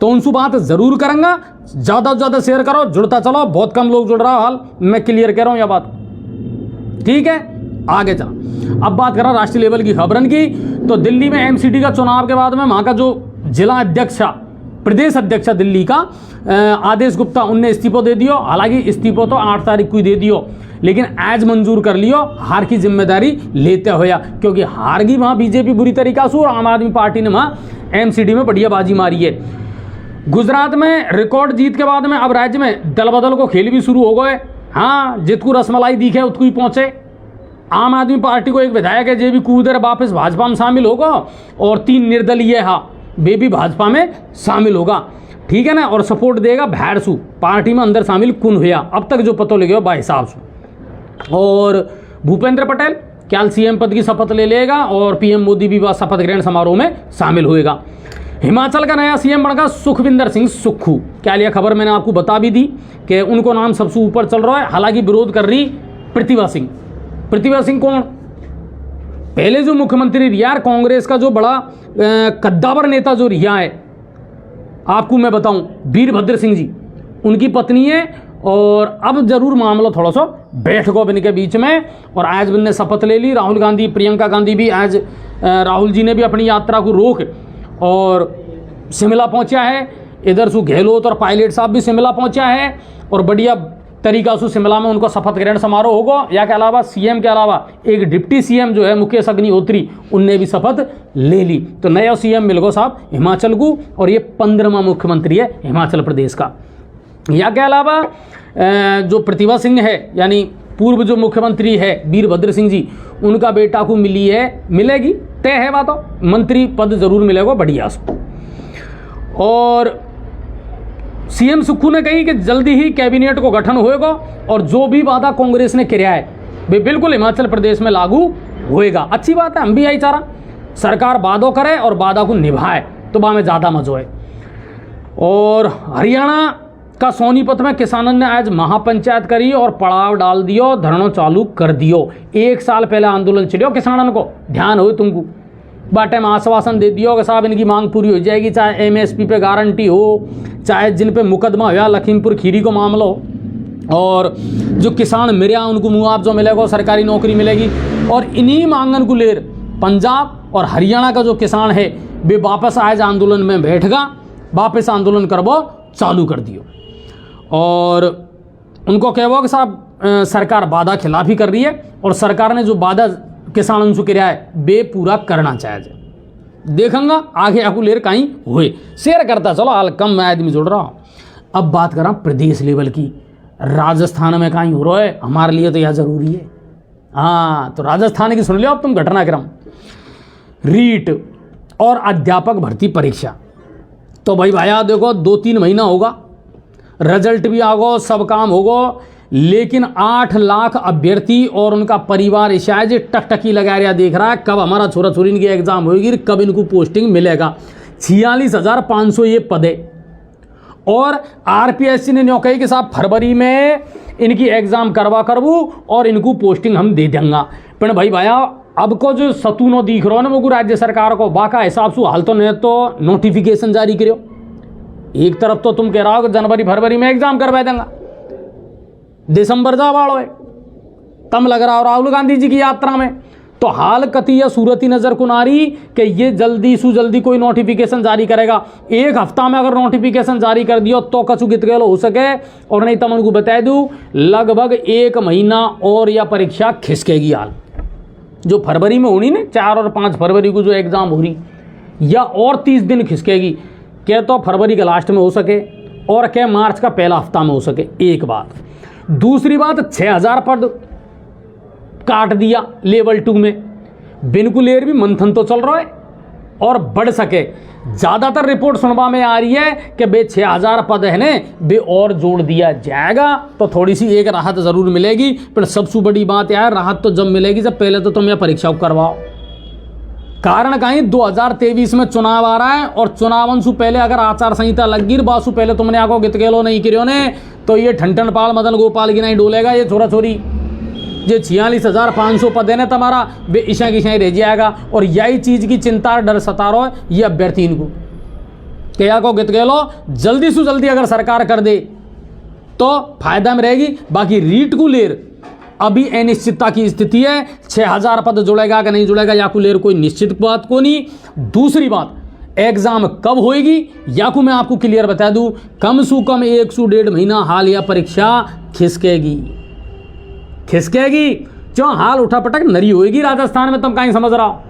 तो उनसे बात ज़रूर करूँगा। ज़्यादा से ज़्यादा शेयर करो, जुड़ता चलो, बहुत कम लोग जुड़ रहा हो हाल, मैं क्लियर कह रहा हूँ यह बात, ठीक है। आगे चलो, अब बात करा राष्ट्रीय लेवल की खबरन की। तो दिल्ली में एमसीडी का चुनाव के बाद में वहाँ का जो जिला अध्यक्ष, प्रदेश अध्यक्ष दिल्ली का आदेश गुप्ता, उनने इस्तीफा दे दियो। हालांकि इस्तीफा तो 8 तारीख को ही दे दियो, लेकिन आज मंजूर कर लियो हार की जिम्मेदारी लेते हुए, क्योंकि हार गई वहाँ बीजेपी बुरी तरीका से और आम आदमी पार्टी ने वहाँ एमसीडी में बढ़िया बाजी मारी है। गुजरात में रिकॉर्ड जीत के बाद में अब राज्य में दल बदल को खेल भी शुरू हो गए। हाँ, जितको रसमलाई दिखे उतको ही पहुँचे। आम आदमी पार्टी को एक विधायक है जे भी कूदर वापस भाजपा में शामिल होगा, और 3 निर्दलीय वे भी भाजपा में शामिल होगा, ठीक है ना, और सपोर्ट देगा भैरसू पार्टी में अंदर शामिल कुन हुआ अब तक जो पता लगे बा हिसाब से। और भूपेंद्र पटेल क्या सीएम पद की शपथ ले लेगा, और पीएम मोदी भी शपथ ग्रहण समारोह में शामिल होएगा। हिमाचल का नया सीएम बनेगा सुखविंदर सिंह सुक्खू। क्या लिया खबर मैंने आपको बता भी दी कि उनको नाम सबसे ऊपर चल रहा है। हालांकि विरोध कर रही प्रतिभा सिंह। प्रतिभा सिंह कौन? पहले जो मुख्यमंत्री रिया, कांग्रेस का जो बड़ा कद्दावर नेता जो रिया है, आपको मैं बताऊं, वीरभद्र सिंह जी उनकी पत्नी है। और अब जरूर मामला थोड़ा सा बैठ गो इनके बीच में, और आज ने शपथ ले ली। राहुल गांधी, प्रियंका गांधी भी आज, राहुल जी ने भी अपनी यात्रा को रोक और शिमला पहुंचा है। इधर से गहलोत और पायलट साहब भी शिमला पहुंचा है, और बढ़िया तरीका से शिमला में उनको शपथ ग्रहण समारोह होगा। या के अलावा सीएम के अलावा एक डिप्टी सीएम जो है मुकेश अग्निहोत्री, उनने भी शपथ ले ली। तो नया सीएम मिल गो साहब हिमाचल को, और ये 15वां मुख्यमंत्री है हिमाचल प्रदेश का। या के अलावा जो प्रतिभा सिंह है, यानी पूर्व जो मुख्यमंत्री है वीरभद्र सिंह जी, उनका बेटा को मिलेगी, तय है बात, मंत्री पद जरूर मिलेगा बढ़िया से। और सीएम सुक्खू ने कही कि जल्दी ही कैबिनेट को गठन होएगा, और जो भी वादा कांग्रेस ने किया है वे बिल्कुल हिमाचल प्रदेश में लागू होएगा। अच्छी बात है, हम भी यही चाह रहा, सरकार वादों करे और वादा को निभाए, तो वहाँ में ज़्यादा मजा है। और हरियाणा का सोनीपत में किसानों ने आज महापंचायत करी और पड़ाव डाल दियो, धरना चालू कर दियो। 1 साल पहले आंदोलन चलियो किसानों को, ध्यान हो तुमको, बाटे में आश्वासन दे दियो कि साहब इनकी मांग पूरी हो जाएगी, चाहे एमएसपी पे गारंटी हो, चाहे जिन पे मुकदमा हुआ लखीमपुर खीरी को मामला हो, और जो किसान मरिया उनको मुआवजा मिलेगा, सरकारी नौकरी मिलेगी। और इन्हीं मांगन को लेकर पंजाब और हरियाणा का जो किसान है वे वापस आज आंदोलन में बैठगा, वापस आंदोलन करबो चालू कर दियो। और उनको कहो कि साहब सरकार वादा खिलाफी कर रही है, और सरकार ने जो वादा किसानों से किया है वे पूरा करना चाहिए। देखूंगा आगे आपको लेर कहीं हुए, शेयर करता चलो, हाल कम मैं आदमी जुड़ रहा हूँ। अब बात करा प्रदेश लेवल की, राजस्थान में कहीं हो रहा है, हमारे लिए तो यह जरूरी है। हाँ, तो राजस्थान की सुन लो अब तुम घटनाक्रम। रीट और अध्यापक भर्ती परीक्षा, तो भाई भाया देखो 2-3 महीना होगा, रिजल्ट भी आगो, सब काम होगो, लेकिन 8 लाख अभ्यर्थी और उनका परिवार शायद टकटकी लगा रहा देख रहा है कब हमारा छोरा छोरी इनकी एग्जाम होगी, कब इनको पोस्टिंग मिलेगा। 46,500 ये पद है, और आरपीएससी ने न्यों कही कि साहब फरवरी में इनकी एग्जाम करबू और इनको पोस्टिंग हम दे देंगे। पर भाई भाया अब को जो सतूनो दिख रहा है ना वो राज्य सरकार को, बाका हिसाब से हाल तो नहीं तो नोटिफिकेशन जारी करो। एक तरफ तो तुम कह रहा हो कि जनवरी फरवरी में एग्जाम करवा देंगे, दिसंबर जा वालो है, तम लग रहा हो राहुल गांधी जी की यात्रा में। तो हाल कतिया सूरती नजर को नारी कि ये जल्दी से जल्दी कोई नोटिफिकेशन जारी करेगा। 1 हफ्ता में अगर नोटिफिकेशन जारी कर दियो तो कछु गित गलो हो सके, और नहीं तो मैं उनको बता दूं लगभग 1 महीना और यह परीक्षा खिसकेगी। हाल जो फरवरी में होनी ना 4 और 5 फरवरी को जो एग्जाम हो रही, या और 30 दिन खिसकेगी, क्या तो फरवरी के लास्ट में हो सके और क्या मार्च का पहला हफ्ता में हो सके। एक बात। दूसरी बात, 6000 पद काट दिया लेवल 2 में, बिनकुलेर भी मंथन तो चल रहा है और बढ़ सके। ज़्यादातर रिपोर्ट सुनवा में आ रही है कि बे 6000 पद है ने बे और जोड़ दिया जाएगा, तो थोड़ी सी एक राहत ज़रूर मिलेगी। पर सबसे बड़ी बात यार, राहत तो जब मिलेगी जब पहले तो तुम यह परीक्षा करवाओ। कारण कहीं 2023 में चुनाव आ रहा है, और चुनावन से पहले अगर आचार संहिता लग गिर बासु पहले तुमने आको गित गेलो नहीं करियो ने, तो ये ठंठन पाल मदन गोपाल की नहीं डोलेगा। ये छोरा छोरी जो 46,500 पद है ना तुम्हारा, वे ईशा की रह जाएगा। और यही चीज़ की चिंता डर सता रहा है ये अभ्यर्थी इनको। क्या को गित गेलो जल्दी से जल्दी अगर सरकार कर दे तो फायदा में रहेगी। बाकी रीट को लेर अभी अनिश्चितता की स्थिति है, 6000 पद जुड़ेगा कि नहीं जुड़ेगा या को लेर कोई निश्चित बात को नहीं। दूसरी बात, एग्जाम कब होएगी या को मैं आपको क्लियर बता दूं, कम से कम 1 से 1.5 महीना हाल या परीक्षा खिसकेगी क्यों हाल उठापटक नरी होएगी राजस्थान में, तुम कहीं समझ रहा हो,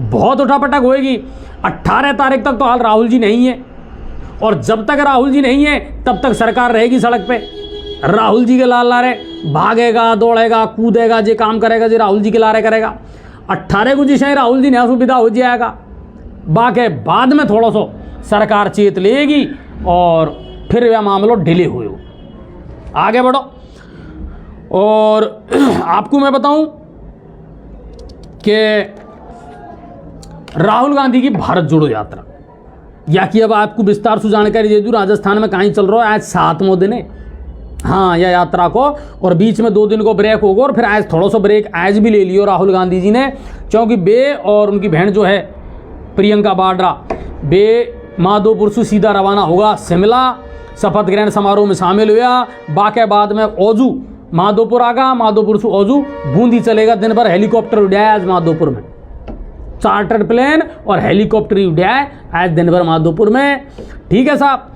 बहुत उठापटक होएगी। 18 तारीख तक तो हाल राहुल जी नहीं है, और जब तक राहुल जी नहीं है तब तक सरकार रहेगी सड़क पे। राहुल जी के लाल लारे भागेगा, दौड़ेगा, कूदेगा, जे काम करेगा जे राहुल जी के लारे करेगा। 18 को जिसे राहुल जी ने सुविधा हो जाएगा, बाकी बाद में थोड़ा सा सरकार चेत लेगी और फिर यह मामला डिले हुए हो आगे बढ़ो। और आपको मैं बताऊं कि राहुल गांधी की भारत जोड़ो यात्रा या कि अब आपको विस्तार से जानकारी दे दूं, राजस्थान में कहीं चल रहा है, आज 7वां दिन है हाँ यह यात्रा को, और बीच में 2 दिन को ब्रेक होगा, और फिर आज थोड़ा सा ब्रेक आज भी ले लियो राहुल गांधी जी ने, क्योंकि बे और उनकी बहन जो है प्रियंका वाड्रा बे माधोपुर से सीधा रवाना होगा शिमला, शपथ ग्रहण समारोह में शामिल हुआ। बाकी बाद में ओजू माधोपुर आगा, माधोपुर से ओजू बूंदी चलेगा, दिन भर हेलीकॉप्टर उड़ाया आज माधोपुर में, चार्टर्ड प्लेन और हेलीकॉप्टर उड़ाया आज दिन भर माधोपुर में, ठीक है साहब।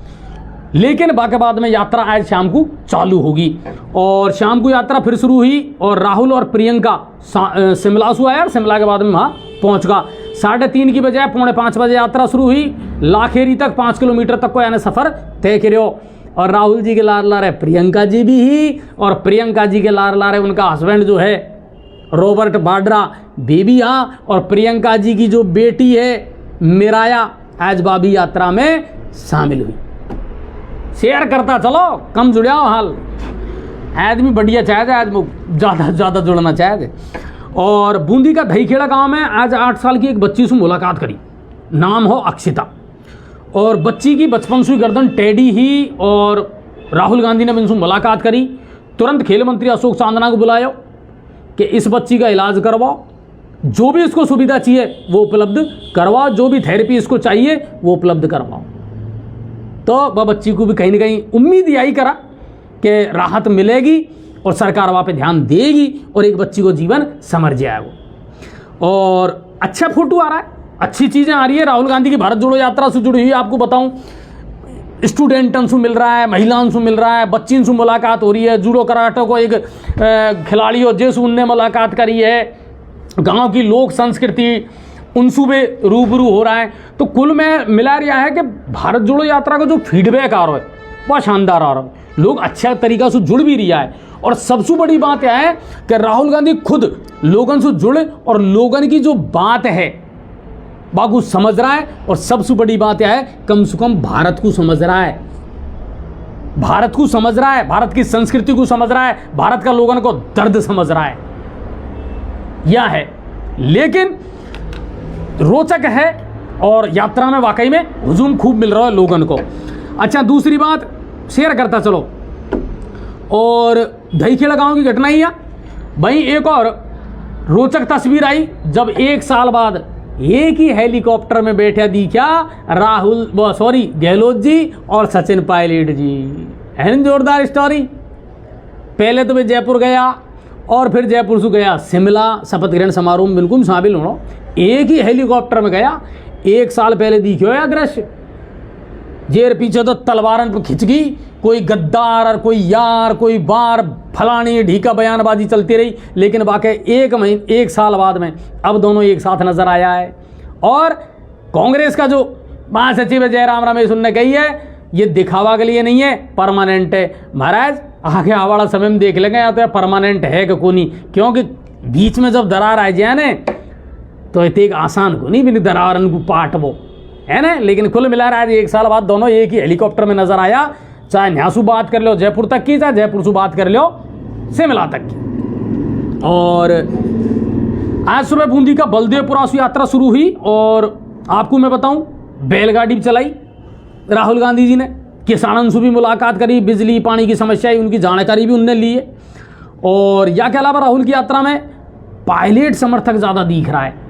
लेकिन बाकी बाद में यात्रा आज शाम को चालू होगी, और शाम को यात्रा फिर शुरू हुई, और राहुल और प्रियंका शिमला से आया और शिमला के बाद में वहाँ पहुँच गया। 3:30 की बजाय 4:45 बजे यात्रा शुरू हुई, लाखेरी तक 5 किलोमीटर तक को यानी सफ़र तय करो। और राहुल जी के लार लारे प्रियंका जी भी ही, और प्रियंका जी के लार लारे उनका हस्बैंड जो है रॉबर्ट वाड्रा बेबी हाँ, और प्रियंका जी की जो बेटी है मिराया आज बाबी यात्रा में शामिल हुई। शेयर करता चलो, कम जुड़ाओ हाल, आदमी बढ़िया चाहे आज ज़्यादा से ज़्यादा जुड़ना चाहे। और बूंदी का दहीखेड़ा गांव में आज 8 साल की एक बच्ची से मुलाकात करी, नाम हो अक्षिता, और बच्ची की बचपन से गर्दन टेढ़ी ही, और राहुल गांधी ने इनसे मुलाकात करी। तुरंत खेल मंत्री अशोक चांदना को बुलाया कि इस बच्ची का इलाज करवाओ, जो भी इसको सुविधा चाहिए वो उपलब्ध करवाओ, जो भी थेरेपी इसको चाहिए वो उपलब्ध करवाओ। तो वह बच्ची को भी कहीं ना कहीं उम्मीद यही करा कि राहत मिलेगी और सरकार वहाँ पे ध्यान देगी और एक बच्ची को जीवन संवर जाएगा। और अच्छा फोटो आ रहा है, अच्छी चीज़ें आ रही है। राहुल गांधी की भारत जोड़ो यात्रा से जुड़ी हुई आपको बताऊं, स्टूडेंटों से मिल रहा है, महिलाओं से मिल रहा है, बच्चियों से मुलाकात हो रही है, जूडो कराटे को एक खिलाड़ी हो जैसे उनने मुलाकात करी है, गांव की लोक संस्कृति उनसे भी रूबरू हो रहा है। तो कुल में मिला रहा है कि भारत जोड़ो यात्रा का जो फीडबैक आ रहा है वह शानदार आ रहा है, लोग अच्छा तरीका से जुड़ भी रहा है। और सबसे बड़ी बात यह है कि राहुल गांधी खुद लोगों से जुड़े और लोगों की जो बात है बागू समझ रहा है, और सबसे बड़ी बात यह है कम से कम भारत को समझ रहा है, भारत को समझ रहा है, भारत की संस्कृति को समझ रहा है, भारत का लोगों को दर्द समझ रहा है, यह है। लेकिन रोचक है और यात्रा में वाकई में हुजूम खूब मिल रहा है लोगों को। अच्छा, दूसरी बात शेयर करता चलो, और दहीखेड़ा गांव की घटना ही है भाई। एक और रोचक तस्वीर आई जब 1 साल बाद एक ही हेलीकॉप्टर में बैठे दिखा गहलोत जी और सचिन पायलट जी। है जोरदार स्टोरी। पहले तो मैं जयपुर गया और फिर जयपुर से गया शिमला, शपथ ग्रहण समारोह में बिल्कुल शामिल होना, एक ही हेलीकॉप्टर में गया। 1 साल पहले दिखो या दृश्य, जेर पीछे तो तलवारन पर खिंच गई, कोई गद्दार और कोई यार, कोई बार फलानी ढीका बयानबाजी चलती रही। लेकिन वाकई 1 साल बाद में अब दोनों एक साथ नजर आया है। और कांग्रेस का जो महासचिव है जयराम रमेश, उनने कही है ये दिखावा के लिए नहीं है, परमानेंट है। महाराज आगे आवाड़ा समय में देख लेंगे या तो परमानेंट है कि कोनी, क्योंकि बीच में जब दरार आ जाए ना तो इतने आसान को नहीं भी दरार उनको पाट वो है ना। लेकिन कुल मिला रहा है 1 साल बाद दोनों एक ही हेलीकॉप्टर में नजर आया, चाहे न्यासू बात कर लो जयपुर तक की, चाहे जयपुर से बात कर लो शिमला तक की। और आज सुबह बूंदी का बलदेवपुरा से यात्रा शुरू हुई, और आपको मैं बताऊं बैलगाड़ी भी चलाई राहुल गांधी जी ने, किसानों से भी मुलाकात करी, बिजली पानी की समस्या उनकी जानकारी भी उनने ली है। और या के अलावा राहुल की यात्रा में पायलट समर्थक ज़्यादा दिख रहा है।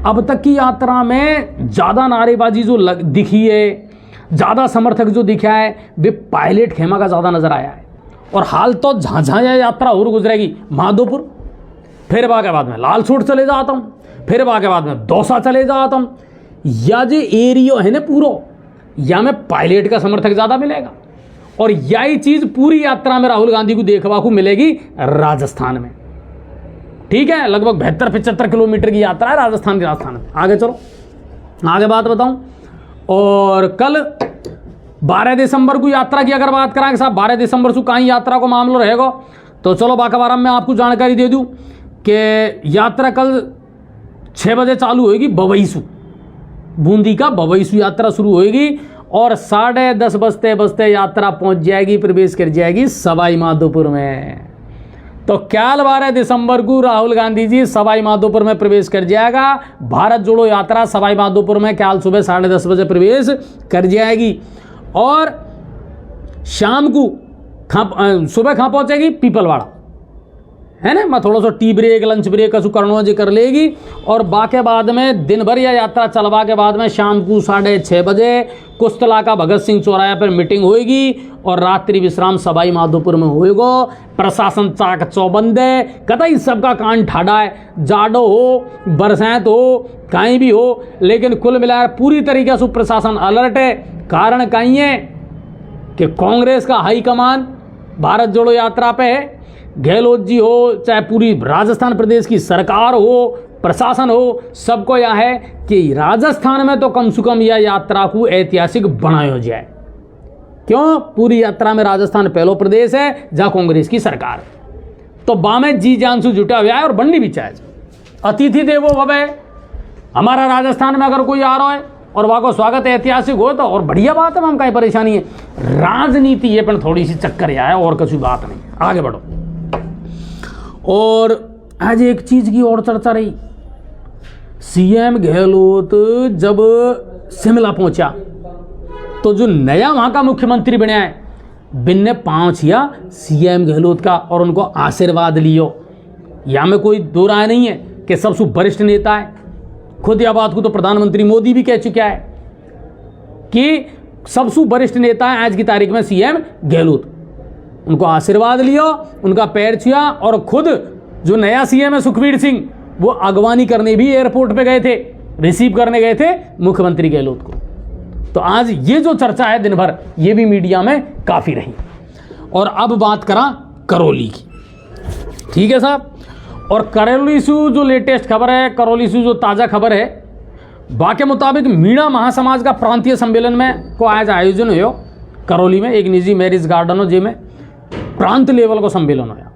अब तक की यात्रा में ज़्यादा नारेबाजी जो दिखी है ज़्यादा समर्थक जो दिखा है वे पायलट खेमा का ज़्यादा नजर आया है। और हाल तो झांझा यात्रा और गुजरेगी माधोपुर, फिर बाके बाद में लालसोट चले जाता हूँ, फिर बाके बाद में दौसा चले जाता हूँ। या जो एरियो है ना पूरा, या में पायलट का समर्थक ज़्यादा मिलेगा। और यही चीज़ पूरी यात्रा में राहुल गांधी को देखने को मिलेगी राजस्थान में। ठीक है, लगभग 72-75 किलोमीटर की यात्रा है राजस्थान के राजस्थान में। आगे चलो, आगे बात बताऊं। और कल 12 दिसंबर को यात्रा की अगर बात करें साहब, 12 दिसंबर से कहीं यात्रा को मामला रहेगा, तो चलो बाका बारम में आपको जानकारी दे दूं कि यात्रा कल 6 बजे चालू होगी बवईसू, बूंदी का बवईसू यात्रा शुरू होगी और 10:30 बजते बजते यात्रा पहुंच जाएगी, प्रवेश कर जाएगी सवाई माधोपुर में। तो कल 12 दिसंबर को राहुल गांधी जी सवाई माधोपुर में प्रवेश कर जाएगा। भारत जोड़ो यात्रा सवाई माधोपुर में कल सुबह 10:30 बजे प्रवेश कर जाएगी और शाम को सुबह कहाँ पहुंचेगी? पीपलवाड़ा, है ना। मैं थोड़ा सा टी ब्रेक, लंच ब्रेक कसु करना जी कर लेगी और बाके बाद में दिन भर या यात्रा चलवा के बाद में शाम को 6:30 बजे कुस्तला का भगत सिंह चौराहे पर मीटिंग होगी और रात्रि विश्राम सवाई माधोपुर में होएगा। प्रशासन चाक चौबंद है, कतई सबका कान ठाड़ा है, जाड़ो हो बरसात हो कहीं भी हो, लेकिन कुल मिलाकर पूरी तरीके से प्रशासन अलर्ट है। कारण कहीं है कि कांग्रेस का हाईकमान भारत जोड़ो यात्रा पे है। गहलोत जी हो, चाहे पूरी राजस्थान प्रदेश की सरकार हो, प्रशासन हो, सबको यह है कि राजस्थान में तो कम से कम यह यात्रा को ऐतिहासिक बनाया जाए। क्यों? पूरी यात्रा में राजस्थान पहला प्रदेश है जहां कांग्रेस की सरकार है, तो बामे जी जान से जुटा हुआ है और बननी भी चाहिए। अतिथि देवो भव। हमारा राजस्थान में अगर कोई आ रहा है और वहाँ को स्वागत ऐतिहासिक हो तो और बढ़िया बात है, हम कहीं परेशानी है। राजनीति ये पर थोड़ी सी चक्कर आया और कुछ बात नहीं। आगे बढ़ो। और आज एक चीज की और चर्चा रही, सीएम गहलोत जब शिमला पहुंचा तो जो नया वहां का मुख्यमंत्री बना है बिन ने पांव छिया सीएम गहलोत का और उनको आशीर्वाद लियो। यहाँ में कोई दो राय नहीं है कि सबसे वरिष्ठ नेता है। खुद यह बात को तो प्रधानमंत्री मोदी भी कह चुका है कि सबसे वरिष्ठ नेता है आज की तारीख में सीएम गहलोत। उनको आशीर्वाद लियो, उनका पैर छुआ और खुद जो नया सीएम है सुखबीर सिंह वो अगवानी करने भी एयरपोर्ट पे गए थे, रिसीव करने गए थे मुख्यमंत्री गहलोत को। तो आज ये जो चर्चा है दिन भर ये भी मीडिया में काफी रही। और अब बात करा करौली की। ठीक है साहब, और करौली से जो लेटेस्ट खबर है, करौली से जो ताज़ा खबर है, वाके मुताबिक मीणा महासमाज का प्रांतीय सम्मेलन में को आज आयोजन हुआ करौली में, एक निजी मैरिज गार्डन हो जिसमें प्रांत लेवल को सम्मेलन होया,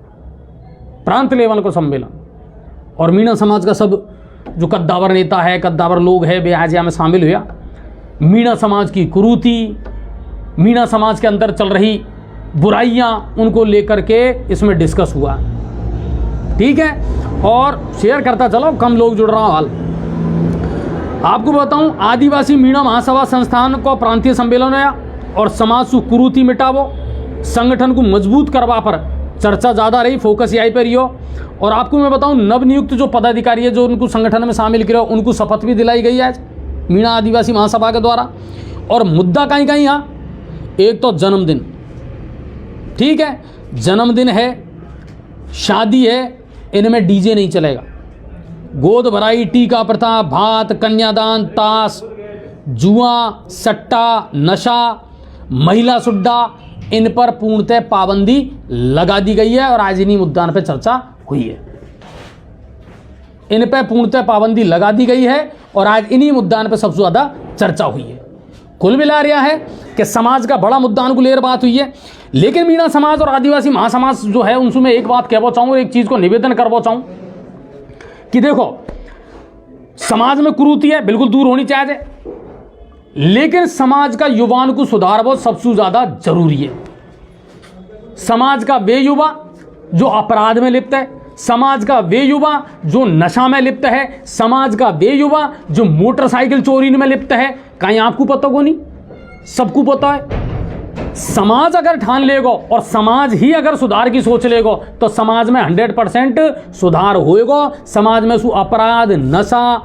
प्रांत लेवल को सम्मेलन। और मीणा समाज का सब जो कद्दावर नेता है, कद्दावर लोग है, वे आज यहाँ में शामिल हुआ। मीणा समाज की कुरीति, मीणा समाज के अंदर चल रही बुराइयां, उनको लेकर के इसमें डिस्कस हुआ। ठीक है, और शेयर करता चलो, कम लोग जुड़ रहा हाल। आपको बताऊं, आदिवासी मीणा महासभा संस्थान को प्रांतीय सम्मेलन है और समाज से कुरीति मिटावो, संगठन को मजबूत करवा पर चर्चा ज़्यादा रही, फोकस यहीं पर रियो। और आपको मैं बताऊं, नवनियुक्त जो पदाधिकारी है जो उनको संगठन में शामिल किया उनको शपथ भी दिलाई गई है आज मीणा आदिवासी महासभा के द्वारा। और मुद्दा कहीं कहीं यहाँ, एक तो जन्मदिन, ठीक है, जन्मदिन है, शादी है, इनमें डीजे नहीं चलेगा। गोद भराई, टीका प्रथा, भात, कन्यादान, ताश, जुआ, सट्टा, नशा, महिला सुड्डा, इन पर पूर्णतः पाबंदी लगा दी गई है और आज इन्हीं मुद्दान पर चर्चा हुई है। इन पर पूर्णतः पाबंदी लगा दी गई है और आज इन्हीं मुद्दान पर सबसे ज़्यादा चर्चा हुई है। कुल मिला रहा है कि समाज का बड़ा मुद्दान को लेकर बात हुई है। लेकिन मीणा समाज और आदिवासी महासमाज जो है उनसे मैं एक बात कहना चाहूँ और एक चीज़ को निवेदन करना चाहूँ कि देखो, समाज में कुरीति है, बिल्कुल दूर होनी चाहिए, लेकिन समाज का युवाओं को सुधारना सबसे ज़्यादा जरूरी है। समाज का वे युवा जो अपराध में लिप्त है, समाज का वे युवा जो नशा में लिप्त है, समाज का वे युवा जो मोटरसाइकिल चोरी में लिप्त है, कहीं आपको पता को नहीं, सबको पता है। समाज अगर ठान लेगा और समाज ही अगर सुधार की सोच लेगा तो समाज में 100% सुधार होएगा। समाज में अपराध, नशा,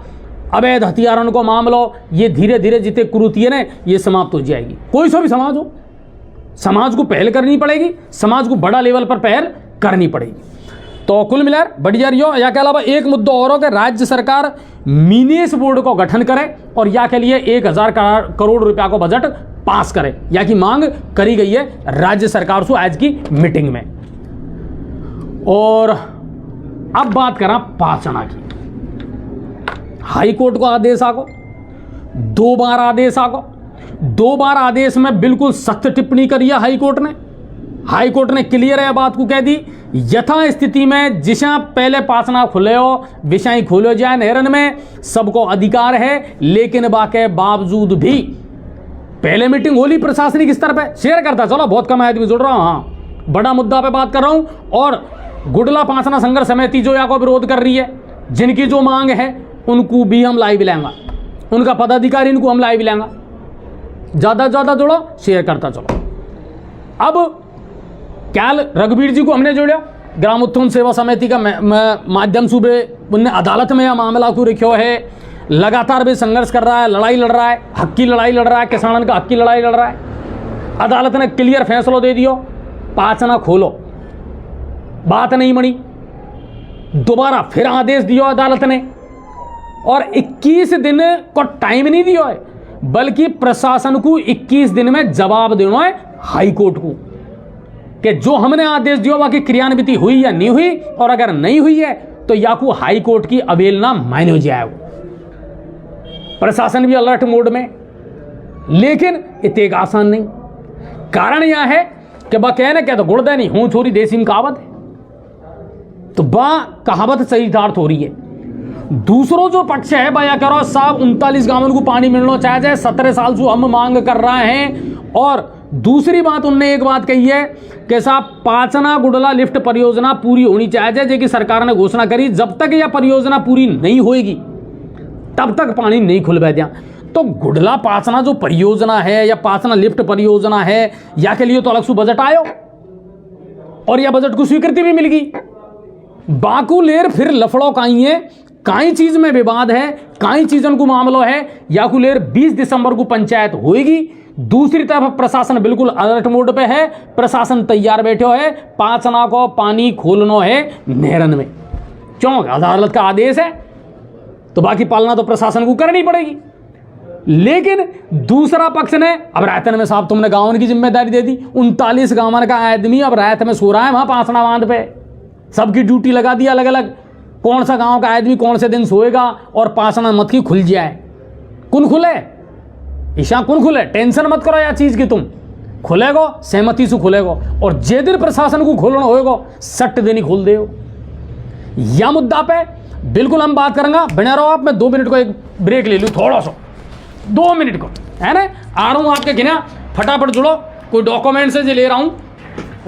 अवैध हथियारों को मामलो, ये धीरे धीरे जितने कुरीति है ना ये समाप्त हो जाएगी। कोई सा भी समाज हो, समाज को पहल करनी पड़ेगी, समाज को बड़ा लेवल पर पहल करनी पड़ेगी। तो कुल मिलाकर बढ़िया रही या के अलावा एक मुद्दा और हो कि राज्य सरकार मीनेस बोर्ड को गठन करे और या के लिए 1000 करोड़ रुपया को बजट पास करे, या की मांग करी गई है राज्य सरकार से आज की मीटिंग में। और अब बात करा पाचना की। हाई कोर्ट को आदेश आगो, 2 बार आदेश आगो, 2 बार आदेश में बिल्कुल सख्त टिप्पणी करी है हाई कोर्ट ने। हाई कोर्ट ने क्लियर है बात को कह दी, यथा स्थिति में जिसा पहले पासना खुले हो विषय खोलो जाए नहरन में, सबको अधिकार है, लेकिन बाके बावजूद भी पहले मीटिंग होली प्रशासनिक स्तर पे शेयर करता चलो, बहुत कम आदमी जुड़ रहा हूं, हाँ बड़ा मुद्दा पे बात कर रहा हूं। और गुडला पासना संघर्ष समिति जो या को विरोध कर रही है, जिनकी जो मांग है उनको भी हम लाइव लेंगे, उनका पदाधिकारी इनको हम लाइव लेंगे, ज्यादा से ज्यादा जुड़ो, शेयर करता चलो। अब कैल रघुवीर जी को हमने जोड़ा, ग्राम उत्थान सेवा समिति का माध्यम सूबे उनने अदालत में यह मामला को रखो है, लगातार भी संघर्ष कर रहा है, लड़ाई लड़ रहा है, हक की लड़ाई लड़ रहा है, किसानों का हक की लड़ाई लड़ रहा है। अदालत ने क्लियर फैसला दे दियो, पाचना खोलो, बात नहीं मनी, दोबारा फिर आदेश दियो अदालत ने, और 21 दिन को टाइम नहीं दियो है, बल्कि प्रशासन को 21 दिन में जवाब देना है हाई कोर्ट को कि जो हमने आदेश दिया बाकी क्रियान्वित हुई या नहीं हुई, और अगर नहीं हुई है तो या को हाई कोर्ट की अवहेलना मान्य हो जाए। प्रशासन भी अलर्ट मोड में, लेकिन इतने आसान नहीं। कारण यह है कि बा कहने क्या तो गुड़दे नहीं हूं छोरी देसी में कहावत है, तो बा कहावत सही अर्थ हो रही है। दूसरों जो पक्ष है बया करो साहब 39 गांवों को पानी मिलना चाहिए, 17 साल से हम मांग कर रहे हैं। और दूसरी बात उनने एक बात कही है कि साहब पाचना गुडला लिफ्ट परियोजना पूरी होनी चाहिए, जो कि सरकार ने घोषणा करी, जब तक यह परियोजना पूरी नहीं होगी तब तक पानी नहीं खुलवा दिया। तो गुडला पाचना जो परियोजना है या पाचना लिफ्ट परियोजना है, या के लिए तो अलग से बजट आयो और यह बजट को स्वीकृति भी मिल गई। बाकू लेर फिर लफड़ो काई है, काई चीज में विवाद है, काई चीजों को मामला है, या को लेर 20 दिसंबर को पंचायत होगी। दूसरी तरफ प्रशासन बिल्कुल अलर्ट मोड पे है, प्रशासन तैयार बैठे है, पाचना को पानी खोलना है नहरन में, क्यों अदालत का आदेश है, तो बाकी पालना तो प्रशासन को करनी पड़ेगी। लेकिन दूसरा पक्ष ने अब रायतन में साहब तुमने गांव की जिम्मेदारी दे दी, 39 गांव का आदमी अब रायत में सो रहा है वहां पासना बांध पे, सबकी ड्यूटी लगा दी अलग अलग, कौन सा गांव का आदमी कौन से दिन सोएगा और पासना मत की खुल जाए। कौन खुले ईशा, कौन खुले, टेंशन मत करो यार चीज की, तुम खुलेगो सहमति से खुलेगो, और जे दिन प्रशासन को खोलना होएगा सट दिन ही खोल दे। या मुद्दा पे बिल्कुल हम बात करेंगे, बने रहो आप। मैं 2 मिनट को एक ब्रेक ले लूँ, थोड़ा सा 2 मिनट को, है ना, आ रहा हूँ आपके गिना, फटाफट जुड़ो, कोई डॉक्यूमेंट से ले रहा हूँ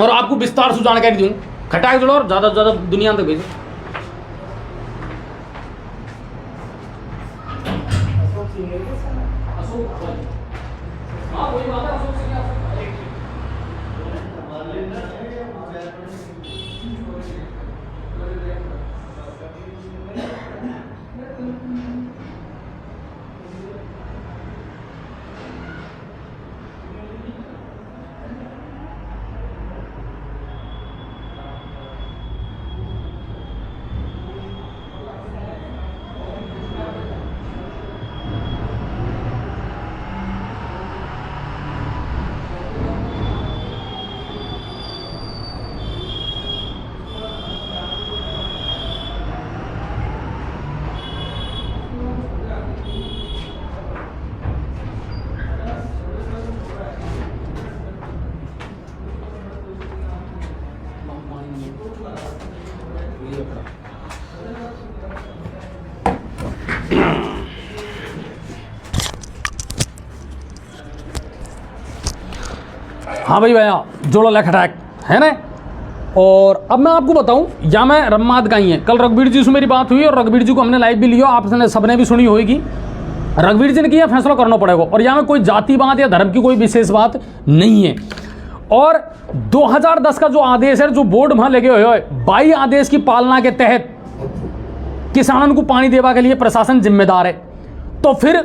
और आपको विस्तार से जानकारी दूँ, खटाक जुड़ो और ज़्यादा से ज़्यादा दुनिया तक भेजो। हाँ वही बात है, अशोक सिंह हाँ भाई भैया जोड़ो लखटाक है ना। और अब मैं आपको बताऊं, या मैं रम्माद का ही है, कल रघुवीर जी से मेरी बात हुई और रघुवीर जी को हमने लाइव भी लिया, आपने सबने भी सुनी होगी। रघुवीर जी ने किया फैसला करना पड़ेगा, और यहाँ में कोई जाति बात या धर्म की कोई विशेष बात नहीं है। और 2010 का जो आदेश है, जो बोर्ड वहां लगे हुए है, 22 आदेश की पालना के तहत किसानों को पानी देवा के लिए प्रशासन जिम्मेदार है। तो फिर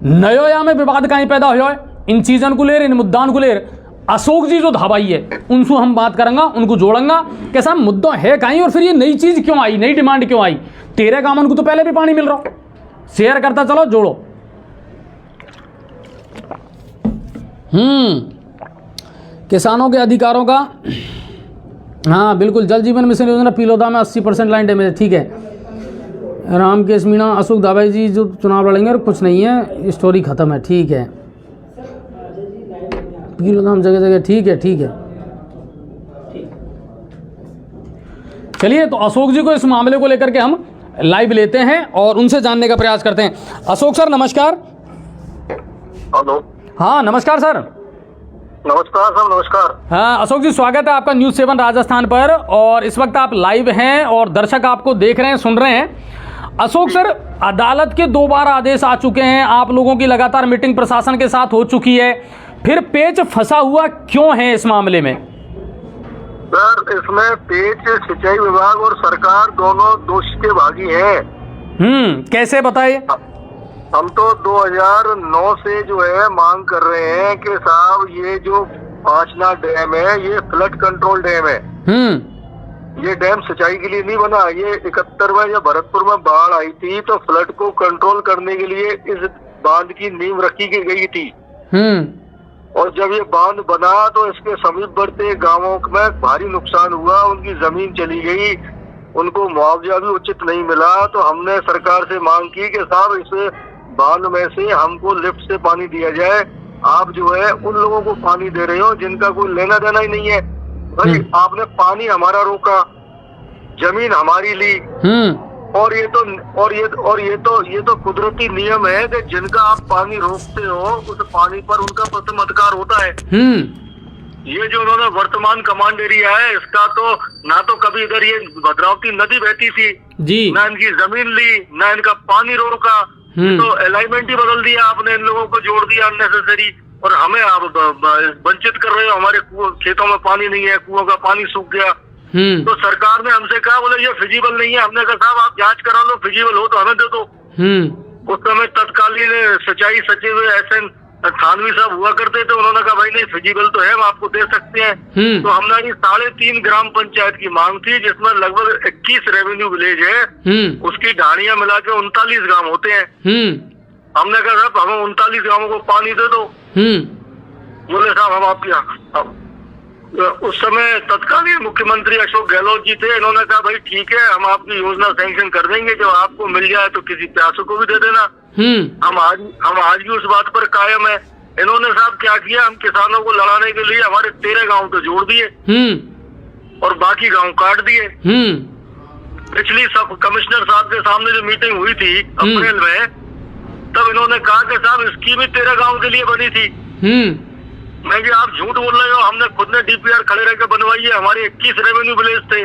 नयो या में विवाद कहीं पैदा हो इन चीजन को लेर, इन मुद्दान को लेर। अशोक जी जो धाबाई है उनसे हम बात करेंगे, उनको जोड़ेंगे कि साहब मुद्दा है कहीं और फिर ये नई चीज क्यों आई, नई डिमांड क्यों आई। तेरे गांव को तो पहले भी पानी मिल रहा, शेयर करता चलो, जोड़ो। किसानों के अधिकारों का, हाँ बिल्कुल, जल जीवन मिशन योजना पीलोदा में 80% लाइन डैमेज, ठीक है। रामकेश मीणा, अशोक धाबाई जी जो चुनाव लड़ेंगे और कुछ नहीं है, स्टोरी खत्म है, ठीक है। पीलोदाम जगह जगह, ठीक है, ठीक है। चलिए, तो अशोक जी को इस मामले को लेकर के हम लाइव लेते हैं और उनसे जानने का प्रयास करते हैं। अशोक सर नमस्कार। हेलो। हाँ नमस्कार सर। नमस्कार सर, नमस्कार। हाँ अशोक जी, स्वागत है आपका न्यूज़ 7 राजस्थान पर, और इस वक्त आप लाइव हैं और दर्शक आपको देख रहे हैं, सुन रहे हैं। अशोक सर, अदालत के 2 बार आदेश आ चुके हैं, आप लोगों की लगातार मीटिंग प्रशासन के साथ हो चुकी है, फिर पेच फंसा हुआ क्यों है इस मामले में? सर, इसमें पेच सिंचाई विभाग और सरकार दोनों दोष के भागी हैं। कैसे बताइए? हम तो 2009 से जो है मांग कर रहे हैं कि साहब ये जो पांचना डैम है ये फ्लड कंट्रोल डैम है। ये डैम सिंचाई के लिए नहीं बना। ये 71 में जब भरतपुर में बाढ़ आई थी तो फ्लड को कंट्रोल करने के लिए इस बांध की नींव रखी गई थी। और जब ये बांध बना तो इसके समीप बढ़ते गांवों में भारी नुकसान हुआ, उनकी जमीन चली गई, उनको मुआवजा भी उचित नहीं मिला। तो हमने सरकार से मांग की कि साहब इस बांध में से हमको लिफ्ट से पानी दिया जाए। आप जो है उन लोगों को पानी दे रहे हो जिनका कोई लेना देना ही नहीं है। भाई आपने पानी हमारा रोका, जमीन हमारी ली, और ये तो कुदरती नियम है कि जिनका आप पानी रोकते हो उस पानी पर उनका प्रथम अधिकार होता है। ये जो उन्होंने वर्तमान कमांड एरिया है इसका तो ना तो कभी इधर ये भद्रावती नदी बहती थी जी, ना इनकी जमीन ली, ना इनका पानी रोका। तो अलाइनमेंट ही बदल दिया आपने, इन लोगों को जोड़ दिया अननेसेसरी, और हमें आप वंचित कर रहे हो। हमारे खेतों में पानी नहीं है, कुओं का पानी सूख गया। तो सरकार ने हमसे कहा, बोले ये फिजिबल नहीं है। हमने कहा साहब आप जांच करा लो, फिजिबल हो तो हमें दे दो। उस समय तत्कालीन सिंचाई सचिव SN थानवी साहब हुआ करते थे, उन्होंने कहा भाई नहीं फिजिबल तो है, हम आपको दे सकते हैं। तो हमने 3.5 ग्राम पंचायत की मांग थी जिसमें लगभग 21 रेवेन्यू विलेज है, उसकी ढाणियां मिला के 39 ग्राम होते हैं। हमने कहा साहब हमें 39 ग्रामों को पानी दे दो। बोले साहब हम आपके उस समय तत्कालीन मुख्यमंत्री अशोक गहलोत जी थे, इन्होंने कहा भाई ठीक है हम आपकी योजना सैंक्शन कर देंगे, जब आपको मिल जाए तो किसी प्यासों को भी दे देना। हम आज भी उस बात पर कायम है। इन्होंने साहब क्या किया, हम किसानों को लड़ाने के लिए हमारे 13 गांव तो जोड़ दिए और बाकी गांव काट दिए। पिछली सब कमिश्नर साहब के सामने जो मीटिंग हुई थी अप्रैल में, तब इन्होंने कहा कि साहब स्कीम ही 13 गांव के लिए बनी थी। मैं कि आप झूठ बोल रहे हो, हमने खुद ने DPR खड़े रहकर बनवाई है, हमारे 21 रेवेन्यू विलेज थे।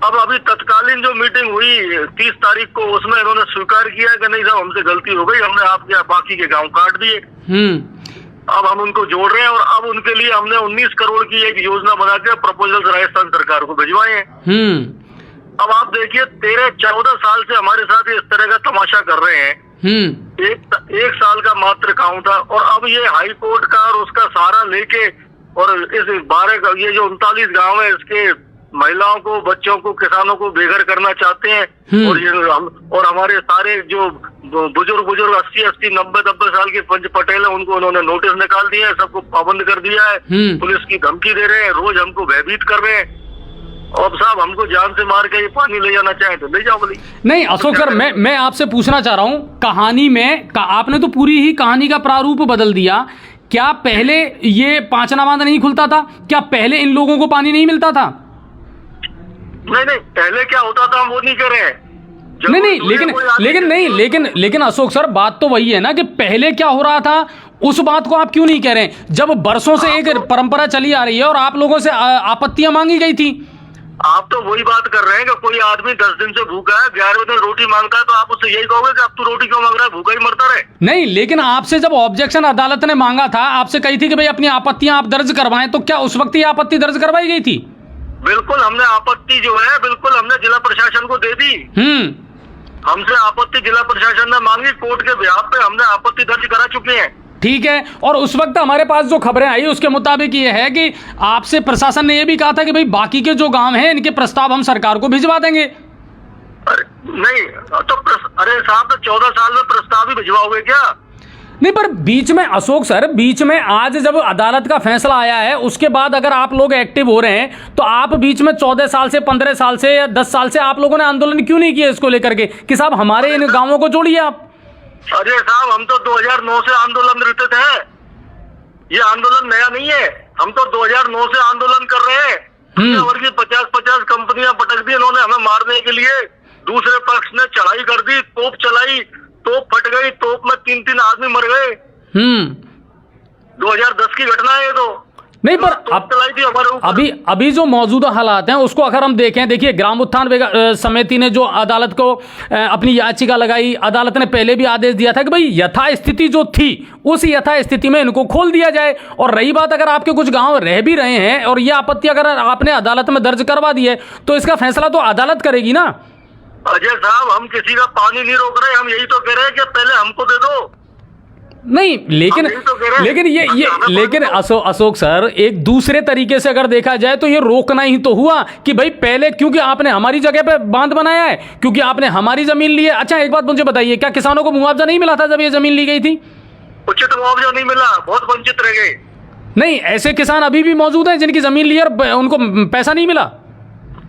अब अभी तत्कालीन जो मीटिंग हुई 30 तारीख को, उसमें इन्होंने स्वीकार किया कि नहीं साहब हमसे गलती हो गई, हमने आपके बाकी के गांव काट दिए। अब हम उनको जोड़ रहे हैं और अब उनके लिए हमने 19 करोड़ की एक योजना बना के प्रपोजल राजस्थान सरकार को भिजवाए हैं। अब आप देखिए 13-14 साल से हमारे साथ इस तरह का तमाशा कर रहे हैं। एक साल का मात्र काम था और अब ये हाई कोर्ट का और उसका सहारा लेके और इस 12 ये जो 39 गांव है इसके महिलाओं को, बच्चों को, किसानों को बेघर करना चाहते हैं। और हमारे सारे जो बुजुर्ग 80, 90 साल के पंच पटेल है उनको उन्होंने नोटिस निकाल दिया है, सबको पाबंद कर दिया है, पुलिस की धमकी दे रहे हैं, रोज हमको भयभीत कर रहे हैं। अब साहब हमको जान से मार के ये पानी ले जाना चाहे तो ले जाओ। बोली नहीं अशोक सर, मैं आपसे पूछना चाह रहा हूँ, कहानी में आपने तो पूरी ही कहानी का प्रारूप बदल दिया। क्या पहले ये पांचना बांध नहीं खुलता था? क्या पहले इन लोगों को पानी नहीं मिलता था? नहीं, पहले क्या होता था हम वो नहीं कर रहे हैं। लेकिन अशोक सर बात तो वही है ना कि पहले क्या हो रहा था, उस बात को आप क्यों नहीं कह रहे हैं? जब बरसों से एक परंपरा चली आ रही है और आप लोगों से आपत्तियां मांगी गई थी। आप तो वही बात कर रहे हैं कि कोई आदमी 10 दिन से भूखा है, 11वें दिन रोटी मांगता है, तो आप उससे यही कहोगे कि अब तू रोटी क्यों मांग रहा है, भूखा ही मरता रहे। नहीं, लेकिन आपसे जब ऑब्जेक्शन अदालत ने मांगा था, आपसे कही थी कि भाई अपनी आपत्तियां आप दर्ज करवाएं, तो क्या उस वक्त ये आपत्ति दर्ज करवाई गई थी? बिल्कुल, हमने आपत्ति जो है बिल्कुल हमने जिला प्रशासन को दे दी। हमसे आपत्ति जिला प्रशासन ने मांगी, कोर्ट के बिहाफ पे हमने आपत्ति दर्ज करा चुके हैं। ठीक है, और उस वक्त हमारे पास जो खबरें आई उसके मुताबिक ये है कि आपसे प्रशासन ने ये भी कहा था कि भाई बाकी के जो गांव हैं इनके प्रस्ताव हम सरकार को भिजवा देंगे। अरे नहीं तो अरे साहब, तो 14 साल में प्रस्ताव ही भिजवाओगे क्या? नहीं, पर बीच में अशोक सर, बीच में आज जब अदालत का फैसला आया है उसके बाद अगर आप लोग एक्टिव हो रहे हैं तो आप बीच में 14 साल से 15 साल से या 10 साल से आप लोगों ने आंदोलन क्यों नहीं किया इसको लेकर के कि साहब हमारे इन गांवों को जोड़िए आप? अरे साहब, हम तो 2009 से आंदोलन रहते थे, ये आंदोलन नया नहीं है। हम तो 2009 से आंदोलन कर रहे हैं। की 50-50 कंपनियां पटक दी इन्होंने हमें मारने के लिए। दूसरे पक्ष ने चढ़ाई कर दी, तोप चलाई, तोप फट गई, तोप में 3-3 आदमी मर गए। 2010 की घटना है ये तो। नहीं, पर अभी जो मौजूदा हालात हैं उसको अगर हम देखें, देखिए ग्राम उत्थान समिति ने जो अदालत को अपनी याचिका लगाई, अदालत ने पहले भी आदेश दिया था कि भाई यथास्थिति जो थी उस यथास्थिति में इनको खोल दिया जाए। और रही बात अगर आपके कुछ गांव रह भी रहे हैं और ये आपत्ति अगर आपने अदालत में दर्ज करवा दी है तो इसका फैसला तो अदालत करेगी ना। अजय साहब, हम किसी का पानी नहीं रोक रहे, हम यही तो कह रहे हैं कि पहले हमको दे दो। नहीं, लेकिन अशोक सर, एक दूसरे तरीके से अगर देखा जाए तो ये रोकना ही तो हुआ कि भाई पहले क्योंकि आपने हमारी जगह पे बांध बनाया है, क्योंकि आपने हमारी जमीन ली है। अच्छा, एक बात मुझे बताइए, क्या किसानों को मुआवजा नहीं मिला था जब ये जमीन ली गई थी? उचित मुआवजा नहीं मिला, बहुत वंचित रह गए। नहीं, ऐसे किसान अभी भी मौजूद हैं जिनकी जमीन ली और उनको पैसा नहीं मिला।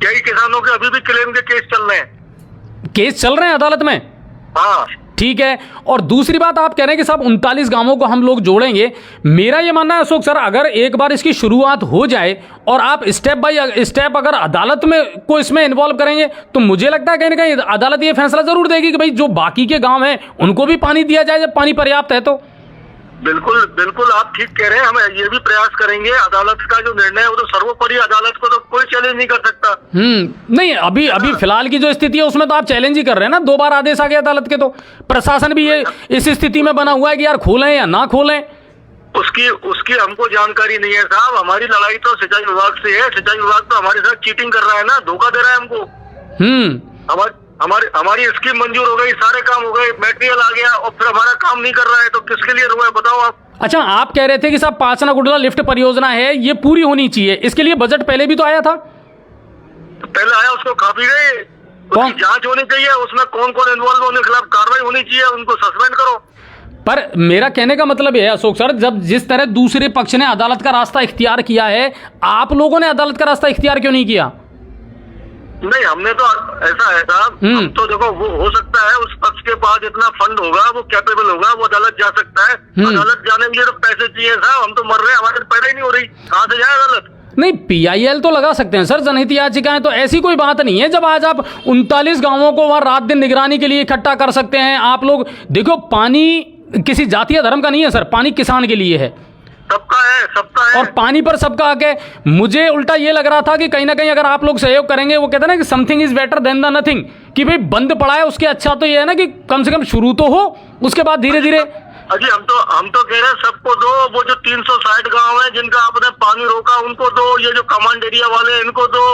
कई किसानों के अभी भी क्लेम के केस चल रहे हैं। केस चल रहे हैं अदालत में? हाँ, ठीक है। और दूसरी बात, आप कह रहे हैं कि साहब 39 गांवों को हम लोग जोड़ेंगे। मेरा ये मानना है अशोक सर, अगर एक बार इसकी शुरुआत हो जाए और आप स्टेप बाय स्टेप अगर अदालत में को इसमें इन्वॉल्व करेंगे तो मुझे लगता है कहीं ना कहीं अदालत ये फैसला जरूर देगी कि भाई जो बाकी के गांव हैं उनको भी पानी दिया जाए जब पानी पर्याप्त है तो। बिल्कुल बिल्कुल, आप ठीक कह रहे हैं। हम ये भी प्रयास करेंगे। अदालत का जो निर्णय है वो तो सर्वोपरि, अदालत को तो कोई चैलेंज नहीं कर सकता। नहीं, अभी फिलहाल की जो स्थिति है उसमें तो आप चैलेंज ही कर रहे हैं ना। 2 बार आदेश आ गया अदालत के, तो प्रशासन भी ये इस स्थिति में बना हुआ है कि यार खोलें या ना खोलें। उसकी हमको जानकारी नहीं है साहब। हमारी लड़ाई तो सिंचाई विभाग से है। सिंचाई विभाग तो हमारे साथ चीटिंग कर रहा है ना, धोखा दे रहा है हमको। हमारी स्कीम मंजूर हो गई, सारे काम हो गए, मटेरियल आ गया और फिर हमारा काम नहीं कर रहा है, तो किसके लिए रुआ है बताओ आप। अच्छा, आप कह रहे थे कि साहब पाचना गुडला लिफ्ट परियोजना है, ये पूरी होनी चाहिए, इसके लिए बजट पहले भी तो आया था। तो पहले आया, उसको खा पी गए। उसकी जांच होनी चाहिए, उसमें कौन कौन इन्वॉल्व है, उनके खिलाफ कार्रवाई होनी चाहिए, उनको सस्पेंड करो। पर मेरा कहने का मतलब है अशोक सर, जब जिस तरह दूसरे पक्ष ने अदालत का रास्ता इख्तियार किया है, आप लोगों ने अदालत का रास्ता इख्तियार क्यों नहीं किया? नहीं, हमने तो ऐसा है साहब, हम तो देखो वो हो सकता है उस पक्ष के पास इतना फंड होगा, वो कैपेबल होगा, वो अदालत जा सकता है। अदालत जाने के लिए तो पैसे चाहिए साहब। हम तो मर रहे हैं, हमारे तो पैदा ही नहीं हो रही, कहाँ से जाए अदालत? नहीं, PIL तो लगा सकते हैं सर, जनहित याचिकाएं, तो ऐसी कोई बात नहीं है। जब आज आप 39 गांवों को वहां रात दिन निगरानी के लिए इकट्ठा कर सकते हैं आप लोग। देखो, पानी किसी जाति या धर्म का नहीं है सर, पानी किसान के लिए है, सबका है और पानी पर सबका हक है। मुझे उल्टा ये लग रहा था कि कहीं ना कहीं अगर आप लोग सहयोग करेंगे, वो कहते हैं ना कि something is better than the nothing, कि भाई बंद पड़ा है उसके अच्छा तो ये है ना कि कम से कम शुरू तो हो, उसके बाद धीरे धीरे। अजी हम तो कह रहे हैं सबको दो। वो जो 360 गांव है जिनका आपने पानी रोका उनको दो, ये जो कमांड एरिया वाले हैं इनको दो,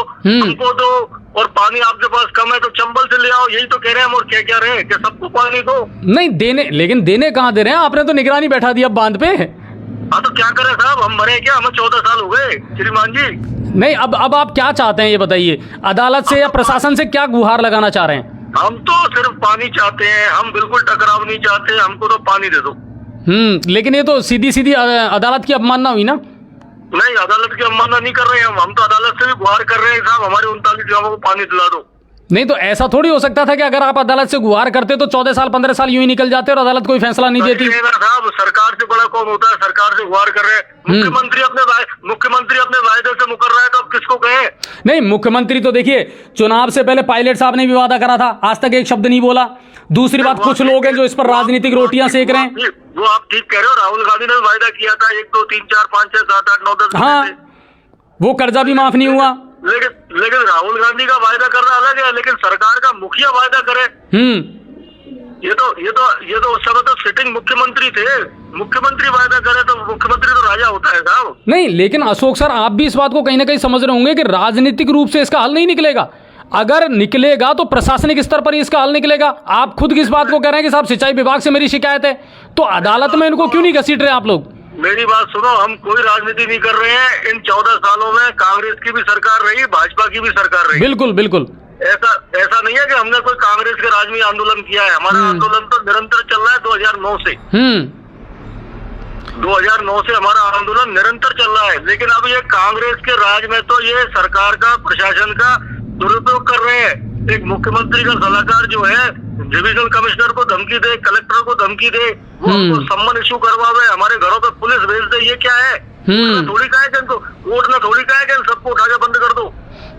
उनको दो, और पानी आपके पास कम है तो चंबल से ले आओ। यही तो कह रहे हैं हम, और क्या कह रहे हैं कि सबको पानी दो। नहीं देने, लेकिन देने कहाँ दे रहे हैं? आपने तो निगरानी बैठा दी अब बांध पे। हाँ, तो क्या करें साहब, हम मरे क्या? हमें 14 साल हो गए श्रीमान जी। नहीं, अब आप क्या चाहते हैं ये बताइए? अदालत से या प्रशासन से क्या गुहार लगाना चाह रहे हैं? हम तो सिर्फ पानी चाहते हैं, हम बिल्कुल टकराव नहीं चाहते, हमको तो पानी दे दो। लेकिन ये तो सीधी अदालत की अवमानना हुई ना। नहीं, अदालत की अवमानना नहीं कर रहे हैं हम तो अदालत से भी गुहार कर रहे हैं साहब, हमारे 39 गांवों को पानी दिला दो। नहीं, तो ऐसा थोड़ी हो सकता था कि अगर आप अदालत से गुहार करते तो 14 साल 15 साल यूं ही निकल जाते और अदालत कोई फैसला नहीं देती। साहब, सरकार से बड़ा कौन होता है? सरकार से गुहार कर रहे हैं। मुख्यमंत्री अपने वायदे से मुकर रहा है, तो अब किसको कहें? नहीं, मुख्यमंत्री तो देखिए चुनाव से पहले पायलट साहब ने भी वादा करा था, आज तक एक शब्द नहीं बोला। दूसरी बात, कुछ लोग हैं जो इस पर राजनीतिक रोटियां सेक रहे हैं। वो आप ठीक कह रहे हो, राहुल गांधी ने वायदा किया था 1 2 3 4 5 6 7 8 9 10। हाँ, वो कर्जा भी माफ नहीं हुआ। लेकिन राहुल गांधी का वायदा करना अलग है, लेकिन सरकार का मुखिया वायदा करे। ये तो उस समय तो सिटिंग मुख्यमंत्री थे। मुख्यमंत्री वायदा करे तो मुख्यमंत्री तो राजा होता है साहब। नहीं, लेकिन अशोक सर, आप भी इस बात को कहीं ना कहीं समझ रहे होंगे कि राजनीतिक रूप से इसका हल नहीं निकलेगा। अगर निकलेगा तो प्रशासनिक स्तर पर ही इसका हल निकलेगा। आप खुद किस बात को कह रहे हैं कि साहब सिंचाई विभाग से मेरी शिकायत है, तो अदालत में इनको क्यों नहीं घसीट रहे आप लोग? मेरी बात सुनो, हम कोई राजनीति नहीं कर रहे हैं। इन 14 सालों में कांग्रेस की भी सरकार रही, भाजपा की भी सरकार रही। बिल्कुल बिल्कुल। ऐसा नहीं है कि हमने कोई कांग्रेस के राज में आंदोलन किया है। हमारा आंदोलन तो निरंतर चल रहा है 2009 से। 2009 से हमारा आंदोलन निरंतर चल रहा है। लेकिन अब ये कांग्रेस के राज में तो ये सरकार का, प्रशासन का दुरुपयोग कर रहे हैं। एक मुख्यमंत्री का सलाहकार जो है डिविजनल कमिश्नर को धमकी दे, कलेक्टर को धमकी दे, वो हमको सम्मन इशू करवावे, हमारे घरों पे पुलिस भेज दे। ये क्या है? थोड़ी कहा है कि इनको कोर्ट ने थोड़ी कहा है कि सबको उठा के बंद कर दो।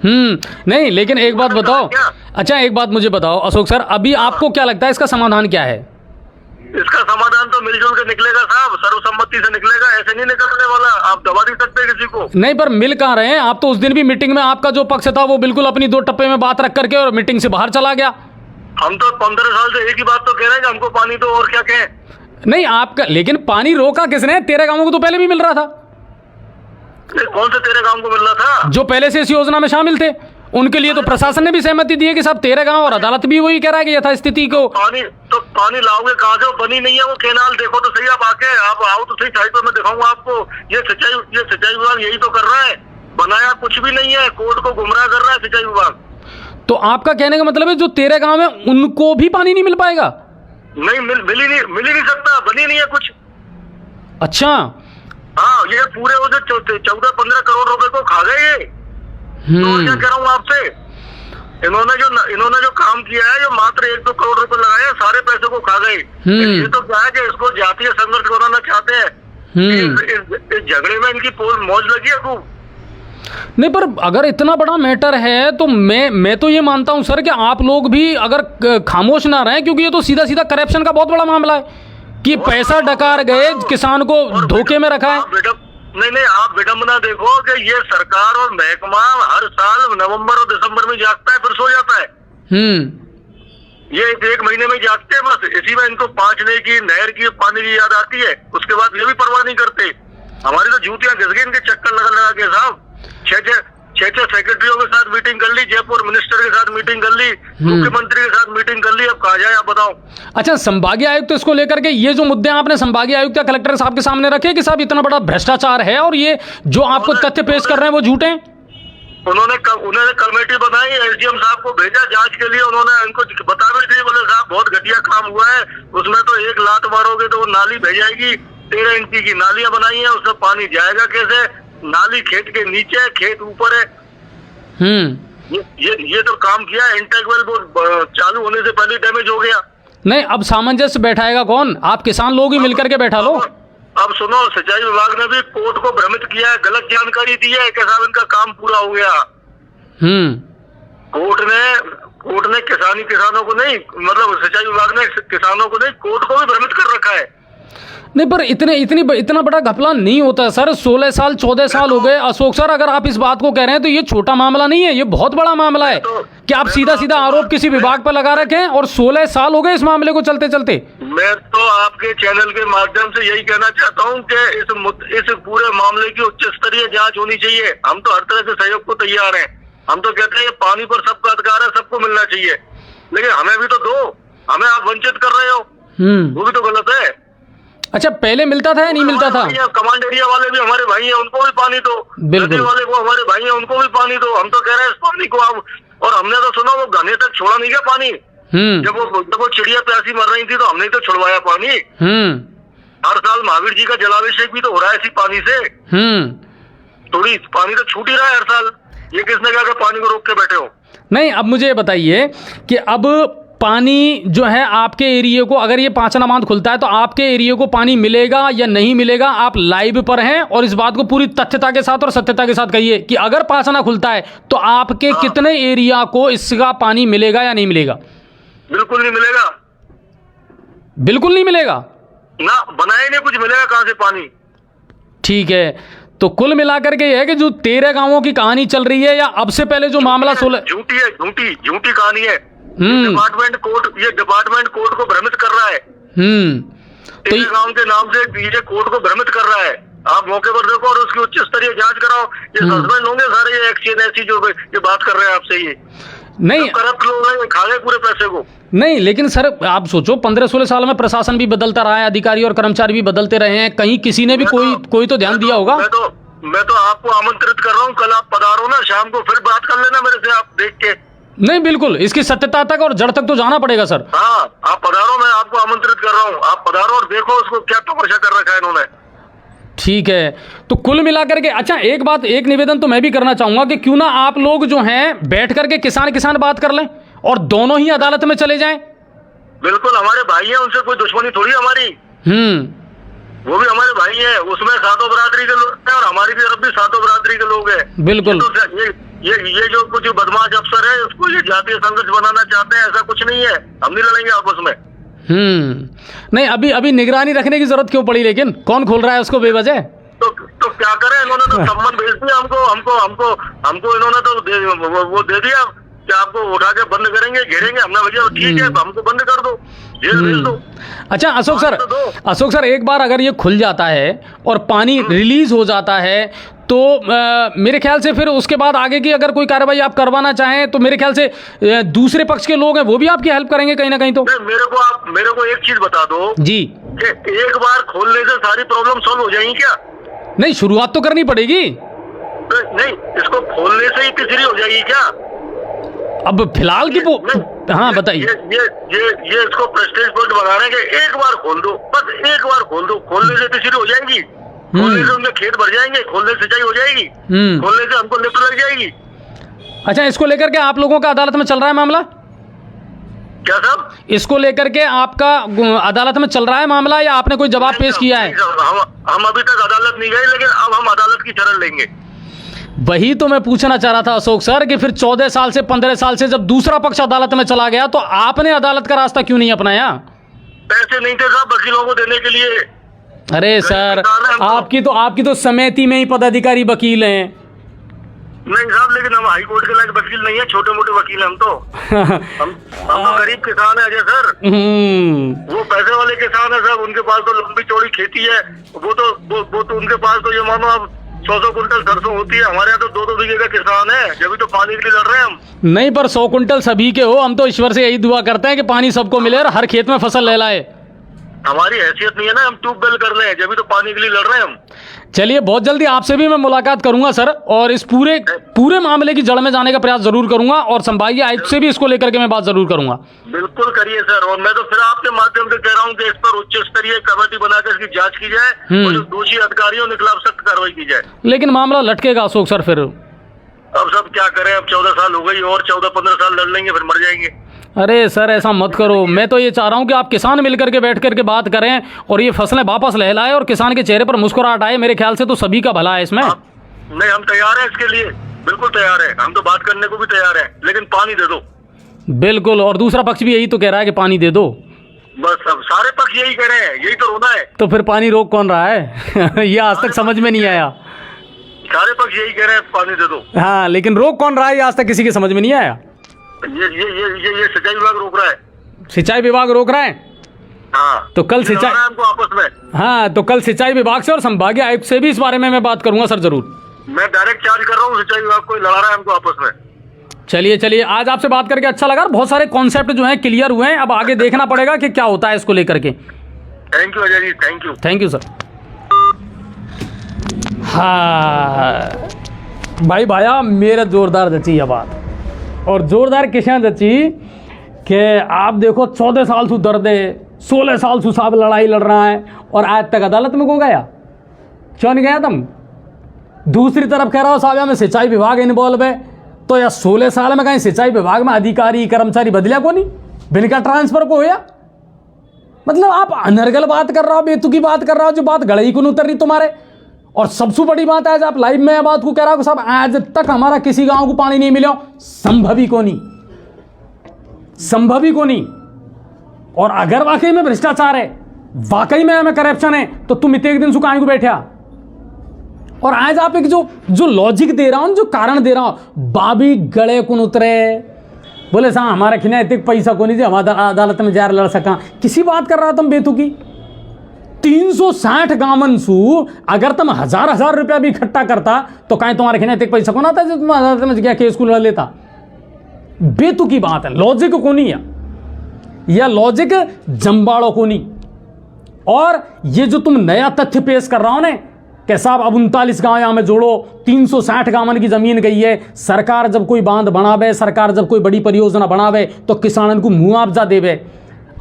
नहीं, लेकिन एक बात बताओ, अच्छा एक बात मुझे बताओ अशोक सर, अभी आपको क्या लगता है इसका समाधान क्या है? इसका समाधान तो मिलजुल के निकलेगा साहब, सर्वसम्मति से निकलेगा। ऐसे नहीं निकलने वाला, आप दबा नहीं सकते किसी को। नहीं, पर मिल कहाँ रहे हैं आप? तो उस दिन भी मीटिंग में आपका जो पक्ष था वो बिल्कुल अपनी 2 टप्पे में बात रख करके और मीटिंग से बाहर चला गया। हम तो 15 साल से एक ही बात तो कह रहे हैं कि हमको पानी दो, और क्या कहें। नहीं आपका, लेकिन पानी रोका किसने? 13 गांवों को तो पहले भी मिल रहा था। कौन से 13 गांव को मिल रहा था? जो पहले से इस योजना में शामिल थे, उनके लिए तो प्रशासन ने भी सहमति दी है कि साहब 13 गांव, और अदालत भी वही कह रहा है कि यथास्थिति को पानी लाओगे कहाँ से? बनी नहीं है वो केनाल। देखो तो सही, आप आके आप आओ तो सही, साइड पर मैं दिखाऊंगा आपको। ये सिंचाई विभाग यही तो कर रहा है, बनाया कुछ भी नहीं है, कोर्ट को गुमराह कर रहा है सिंचाई विभाग। तो आपका कहने का मतलब है जो 13 गांव है उनको भी पानी नहीं मिल पाएगा? नहीं, मिल ही नहीं सकता, बनी नहीं है कुछ। अच्छा, हाँ, ये पूरे वो जो 14-15 करोड़ रुपए को खा गए ये। तो क्या कह रहा हूँ आपसे, इन्होंने जो काम किया है, जो मात्र 1-2 करोड़ रुपए लगाए, सारे पैसे को खा गए। ये तो क्या है कि इसको जातीय संघर्ष बनाना चाहते हैं। इस झगड़े में इनकी मौज लगी है खूब। नहीं, पर अगर इतना बड़ा मैटर है तो मैं तो ये मानता हूं सर कि आप लोग भी अगर खामोश ना रहें, क्योंकि ये तो सीधा सीधा करप्शन का बहुत बड़ा मामला है कि पैसा डकार गए, किसान को धोखे में रखा है। नहीं, आप विडम्बना देखो कि ये सरकार और महकमा हर साल नवंबर और दिसंबर में जागता है, फिर सो जाता है। ये 1 महीने में जागते हैं बस। इसी में इनको 5 की नहर की पानी की याद आती है, उसके बाद ये भी परवाह नहीं करते। हमारी तो जूतियां घिस गई इनके चक्कर लगा के साहब। 6 सेक्रेटरियों के साथ मीटिंग कर ली, जयपुर मिनिस्टर के साथ मीटिंग कर ली, मुख्यमंत्री के साथ मीटिंग कर ली। अब कहाँ जाए आप बताओ? अच्छा, संभागीय आयुक्त तो इसको लेकर के ये जो मुद्दे आपने संभागीय आयुक्त या कलेक्टर साहब के सामने रखे कि साहब इतना बड़ा भ्रष्टाचार है और ये जो आपको तथ्य पेश कर रहे हैं वो झूठे हैं? उन्होंने कमेटी बनाई, एसडीएम साहब को भेजा जांच के लिए। उन्होंने इनको बता भी दी, बोले साहब बहुत घटिया काम हुआ है, उसमें तो 1 लात मारोगे तो वो नाली भेज जाएगी। 13 इंची की नालियां बनाई है, उसमें पानी जाएगा कैसे? नाली खेत के नीचे है, खेत ऊपर है। ये तो काम किया। इंटेग्रल वो चालू होने से पहले डैमेज हो गया। नहीं, अब सामंजस्य बैठाएगा कौन? आप किसान लोग ही मिलकर के बैठा लो। अब सुनो, सिंचाई विभाग ने भी कोर्ट को भ्रमित किया है, गलत जानकारी दी है कि साहब इनका काम पूरा हो गया। कोर्ट ने किसानों को नहीं, मतलब सिंचाई विभाग ने किसानों को नहीं, कोर्ट को भी भ्रमित कर रखा है। नहीं, पर इतना बड़ा घपला नहीं होता सर। 16 साल 14 साल हो गए अशोक सर। अगर आप इस बात को कह रहे हैं तो ये छोटा मामला नहीं है, ये बहुत बड़ा मामला है कि आप सीधा आरोप किसी विभाग पर लगा रखे हैं, और 16 साल हो गए इस मामले को चलते चलते। मैं तो आपके चैनल के माध्यम से यही कहना चाहता हूँ कि इस पूरे मामले की उच्च स्तरीय जाँच होनी चाहिए। हम तो हर तरह से सहयोग को तैयार है। हम तो कहते हैं पानी पर सबका अधिकार है, सबको मिलना चाहिए, लेकिन हमें भी तो दो। हमें आप वंचित कर रहे हो, वो भी तो गलत है। अच्छा, पहले मिलता था या नहीं मिलता था? कमांड एरिया वाले भी हमारे भाई हैं, उनको भी पानी दो। नदी वाले को हमारे भाई हैं, उनको भी पानी दो। हम तो कह रहे हैं इस पानी को आप, और हमने तो सुना वो घने तक छोड़ा नहीं गया पानी। जब वो चिड़िया प्यासी मर रही थी तो हमने तो छुड़वाया पानी। हर साल महावीर जी का जलाभिषेक भी तो हो रहा है इसी पानी से। थोड़ी पानी तो छूट ही रहा है हर साल। ये किसने कहा कि पानी को रोक के बैठे हो? नहीं, अब मुझे ये बताइए कि अब पानी जो है आपके एरिया को, अगर ये पांचना बांध खुलता है तो आपके एरिया को पानी मिलेगा या नहीं मिलेगा? आप लाइव पर हैं और इस बात को पूरी तथ्यता के साथ और सत्यता के साथ कहिए कि अगर पांचना खुलता है तो आपके कितने एरिया को इसका पानी मिलेगा या नहीं मिलेगा? बिल्कुल नहीं मिलेगा। बिल्कुल नहीं मिलेगा ना, बनाए नहीं कुछ, मिलेगा कहां से पानी? ठीक है, तो कुल मिलाकर के ये है कि जो 13 गांवों की कहानी चल रही है, या अब से पहले जो मामला 16 झूठी कहानी है। डिपार्टमेंट कोर्ट को भ्रमित कर रहा है। तो गांव के नाम से ये कोर्ट को भ्रमित कर रहा है। आप मौके पर देखो और उसकी उच्च स्तरीय जांच कराओ। ये सस्पेंड होंगे सारे ये एक्शन ऐसी जो ये बात कर रहे हैं आपसे। ये नहीं करप्ट लोग हैं, खा गए पूरे पैसे को। नहीं, लेकिन सर आप सोचो 15-16 साल में प्रशासन भी बदलता रहा है, अधिकारी और कर्मचारी भी बदलते रहे हैं, कहीं किसी ने भी कोई तो ध्यान दिया होगा। मैं तो आपको आमंत्रित कर रहा हूँ, कल आप पधारो ना, शाम को फिर बात कर लेना मेरे से, आप देख के। नहीं बिल्कुल, इसकी सत्यता तक और जड़ तक तो जाना पड़ेगा सर। हाँ आप पधारो, मैं आपको आमंत्रित कर रहा हूँ, आप पधारो और देखो उसको क्या तमाशा कर रखा है इन्होंने। ठीक है, तो कुल मिलाकर के अच्छा एक बात, एक निवेदन तो मैं भी करना चाहूंगा कि क्यों ना आप लोग जो हैं बैठ करके किसान बात कर लें और दोनों ही अदालत में चले जाएं। बिल्कुल, हमारे भाई हैं, उनसे कोई दुश्मनी थोड़ी हमारी। वो भी हमारे भाई हैं, उसमें सातों बरादरी के लोग हैं और हमारी भी तरफ भी सातों बरादरी के लोग हैं। बिल्कुल, ये जो कुछ बदमाश अफसर है उसको ये जातीय संघर्ष बनाना चाहते हैं, ऐसा कुछ नहीं है, हम नहीं लड़ेंगे आपस में। नहीं, अभी निगरानी रखने की जरूरत क्यों पड़ी, लेकिन कौन खोल रहा है उसको बेवजह? तो क्या करें, इन्होंने तो सम्मान भेज दिया हमको इन्होंने तो वो दे दिया कि आपको उठा के बंद करेंगे, घेरेंगे। हमने भैया ठीक है, हमको बंद कर दो, जेल भेज दो। अच्छा अशोक सर एक बार अगर ये खुल जाता है और पानी रिलीज हो जाता है तो मेरे ख्याल से फिर उसके बाद आगे की अगर कोई कार्रवाई आप करवाना चाहें तो मेरे ख्याल से दूसरे पक्ष के लोग हैं वो भी आपकी हेल्प करेंगे कहीं ना कहीं। तो मेरे को एक चीज बता दो जी, कि एक बार खोलने से सारी प्रॉब्लम सॉल्व हो जाएगी क्या? नहीं, शुरुआत तो करनी पड़ेगी। नहीं, इसको खोलने से ही तिजरी हो जाएगी क्या? अब फिलहाल की हाँ बताइए। ये इसको प्रेस्टीज पॉइंट बना रहे हैं कि एक बार खोल दो, बस एक बार खोल दो, खोलने से तिजरी हो जाएगी, खोलने से उनके खेत भर जाएंगे, खोलने से सिंचाई हो जाएगी, खोलने से हमको लिफ्ट लग जाएगी। अच्छा, इसको लेकर के आप लोगों का अदालत में चल रहा है मामला? क्या साहब? इसको लेकर के आपका अदालत में चल रहा है मामला या आपने कोई जवाब पेश किया है? हम अभी तक अदालत नहीं गए, लेकिन अब हम अदालत की शरण लेंगे। वही तो मैं पूछना चाह रहा था अशोक सर कि फिर 14 साल से 15 साल से जब दूसरा पक्ष अदालत में चला गया तो आपने अदालत का रास्ता क्यों नहीं अपनाया? पैसे नहीं थे साहब वकीलों को देने के लिए। अरे सर, आपकी तो समिति में ही पदाधिकारी वकील हैं। नहीं साहब, लेकिन हम हाई कोर्ट के लायक वकील नहीं है, छोटे मोटे वकील हैं हम तो। हम तो गरीब किसान है अजय सर। वो पैसे वाले किसान है साहब, उनके पास तो लंबी चौड़ी खेती है, वो तो उनके पास तो ये मानो अब 100 कुंटल सरसों होती है, हमारे यहाँ तो 2-2 बीघे का किसान है, जब भी तो पानी के लिए लड़ रहे हैं हम। नहीं, पर 100 कुंटल सभी के हो, हम तो ईश्वर से यही दुआ करते हैं कि पानी सबको मिले और हर खेत में फसल लहलाए। हमारी हैसियत नहीं है ना, हम ट्यूबवेल कर रहे हैं, जब भी तो पानी के लिए लड़ रहे हैं हम। चलिए, बहुत जल्दी आपसे भी मैं मुलाकात करूंगा सर, और इस पूरे मामले की जड़ में जाने का प्रयास जरूर करूंगा और संभागीय आयुक्त से भी इसको लेकर के मैं बात जरूर करूंगा। बिल्कुल करिए सर, और मैं तो फिर आपके माध्यम से कह रहा हूँ कि इस पर उच्च स्तरीय कमेटी बनाकर इसकी जांच की जाए और जो दोषी अधिकारियों के खिलाफ सख्त कार्रवाई की जाए। लेकिन मामला लटकेगा अशोक सर फिर। अब सब क्या करें, अब 14 साल हो गई और 14-15 साल लड़ लेंगे, फिर मर जाएंगे। अरे सर, ऐसा मत करो, मैं तो ये चाह रहा हूँ कि आप किसान मिलकर के बैठ करके बात करें और ये फसलें वापस लहलाए और किसान के चेहरे पर मुस्कुराहट आए। मेरे ख्याल से तो सभी का भला है इसमें। नहीं, हम तैयार हैं इसके लिए, बिल्कुल तैयार है, हम तो बात करने को भी तैयार है, लेकिन पानी दे दो। बिल्कुल, और दूसरा पक्ष भी यही तो कह रहा है कि पानी दे दो। बस अब सारे पक्ष यही कह रहे हैं, यही तो रोना है। तो फिर पानी रोक कौन रहा है? ये आज तक समझ में नहीं आया। सारे पक्ष यही कह रहे हैं पानी दे दो। हाँ, लेकिन रोक कौन रहा है, ये आज तक किसी के समझ में नहीं आया। ये सिंचाई विभाग रोक रहा है। सिंचाई विभाग रोक रहा है? हाँ, तो कल सिंचाई हमको आपस में। हाँ, तो कल सिंचाई विभाग से और संभागीय आयुक्त से भी इस बारे में मैं बात करूंगा सर, जरूर। मैं डायरेक्ट चार्ज कर रहा हूँ, सिंचाई विभाग कोई लड़ा रहा है हमको आपस में। चलिए, आज आपसे बात करके अच्छा लगा, बहुत सारे कॉन्सेप्ट जो हैं क्लियर हुए हैं, अब आगे देखना पड़ेगा कि क्या होता है इसको लेकर के। Thank you Ajay ji, thank you sir. हाँ भाया, मेरा जोरदार जची ये बात, और जोरदार किसान जची कि आप देखो 14 साल से दर्द है, 16 साल से साहब लड़ाई लड़ रहा है और आज तक अदालत में को गया, क्यों नहीं गया तुम? दूसरी तरफ कह रहा हो साहब में सिंचाई विभाग इन्वॉल्व है, तो या 16 साल में कहीं सिंचाई विभाग में अधिकारी कर्मचारी बदलिया को नहीं, बिना ट्रांसफर को होया? मतलब आप अनर्गल बात कर रहा हो, बेतुकी बात कर रहा हो, जो बात गड़ई को नहीं उतर रही तुम्हारे। और सबसे बड़ी बात है, आज आप लाइव में बात को कह रहा हो साहब आज तक हमारा किसी गांव को पानी नहीं मिला, संभव ही को नहीं। और अगर वाकई में भ्रष्टाचार है, वाकई में हमें करप्शन है, तो तुम इतने एक दिन सुखाने को बैठा। और आज आप एक जो लॉजिक दे रहा हूं, जो कारण दे रहा हूं, बाबी गड़े को उतरे बोले साहब हमारा खिना इतने पैसा को नहीं दे, हम अदालत में जा लड़ सका, किसी बात कर रहा तुम बेतुकी। 360 गांवन सू अगर तुम 1000 रुपया भी इकट्ठा करता तो कहीं तुम्हारे खिना इतने पैसा को ना था जो तुम अदालत में क्या केस को लड़ लेता। बेतुकी बात है, लॉजिक को नहीं है, यह लॉजिक जंबाड़ों को नहीं। और ये जो तुम नया तथ्य पेश कर रहा हो ना कि साहब अब 39 गांव यहां में जोड़ो, 360 गांवन की जमीन गई है, सरकार जब कोई बांध बनावे, सरकार जब कोई बड़ी परियोजना बनावे तो किसानन को मुआवजा देवे।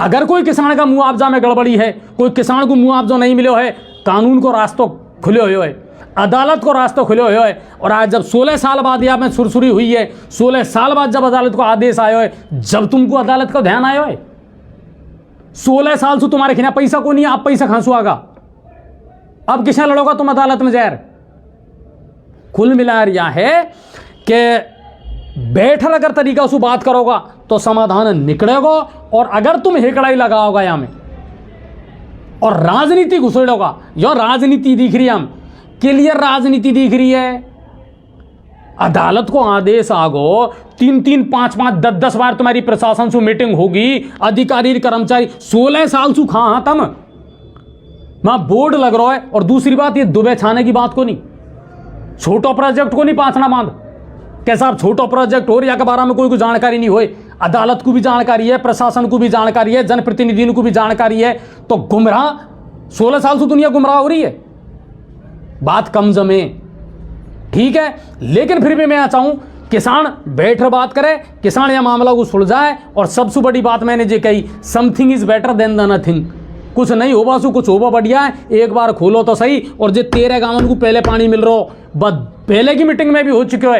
अगर कोई किसान का मुआवजा में गड़बड़ी है, कोई किसान को मुआवजा नहीं मिलो है, कानून को रास्तों खुले हुए है, अदालत को रास्ता खुले हुए है। और आज जब 16 साल बाद यहाँ में सुरसुरी हुई है, 16 साल बाद जब अदालत को आदेश आयो है, जब तुमको अदालत का ध्यान आयो है, 16 साल से तुम्हारे खिलाफ पैसा को नहीं है, अब पैसा खांसू आगा, अब किसने लड़ोगा तुम अदालत में जहर। कुल मिलाकर यह है कि बैठल अगर तरीका से बात करोगा तो समाधान निकलेगा, और अगर तुम हेकड़ाई लगाओगा यहां में और राजनीति घुसेड़ोगा, यो राजनीति दिख रही है, हम क्लियर राजनीति दिख रही है। अदालत को आदेश आगो, 3-3, 5-5, 10-10 बार तुम्हारी प्रशासन से मीटिंग होगी, अधिकारी कर्मचारी 16 साल से खा तम वहां बोर्ड लग रहा है। और दूसरी बात, ये दुबे छाने की बात को नहीं, छोटो प्रोजेक्ट को नहीं पांचना बांध कैसा आप छोटो प्रोजेक्ट हो रहा के बारे में कोई जानकारी नहीं होए, अदालत को भी जानकारी है, प्रशासन को भी जानकारी है, जनप्रतिनिधियों को भी जानकारी है, तो गुमराह 16 साल से दुनिया गुमराह हो रही है, बात कम जमे, ठीक है। लेकिन फिर भी मैं चाहूं किसान बैठ बात करे, किसान यह मामला को सुलझाए। और सबसे बड़ी बात मैंने जो कही, something is better than the nothing, कुछ नहीं होगा सो कुछ होगा बढ़िया है, एक बार खोलो तो सही। और जो 13 गांवों को पहले पानी मिल रहा हो, बस पहले की मीटिंग में भी हो चुके है,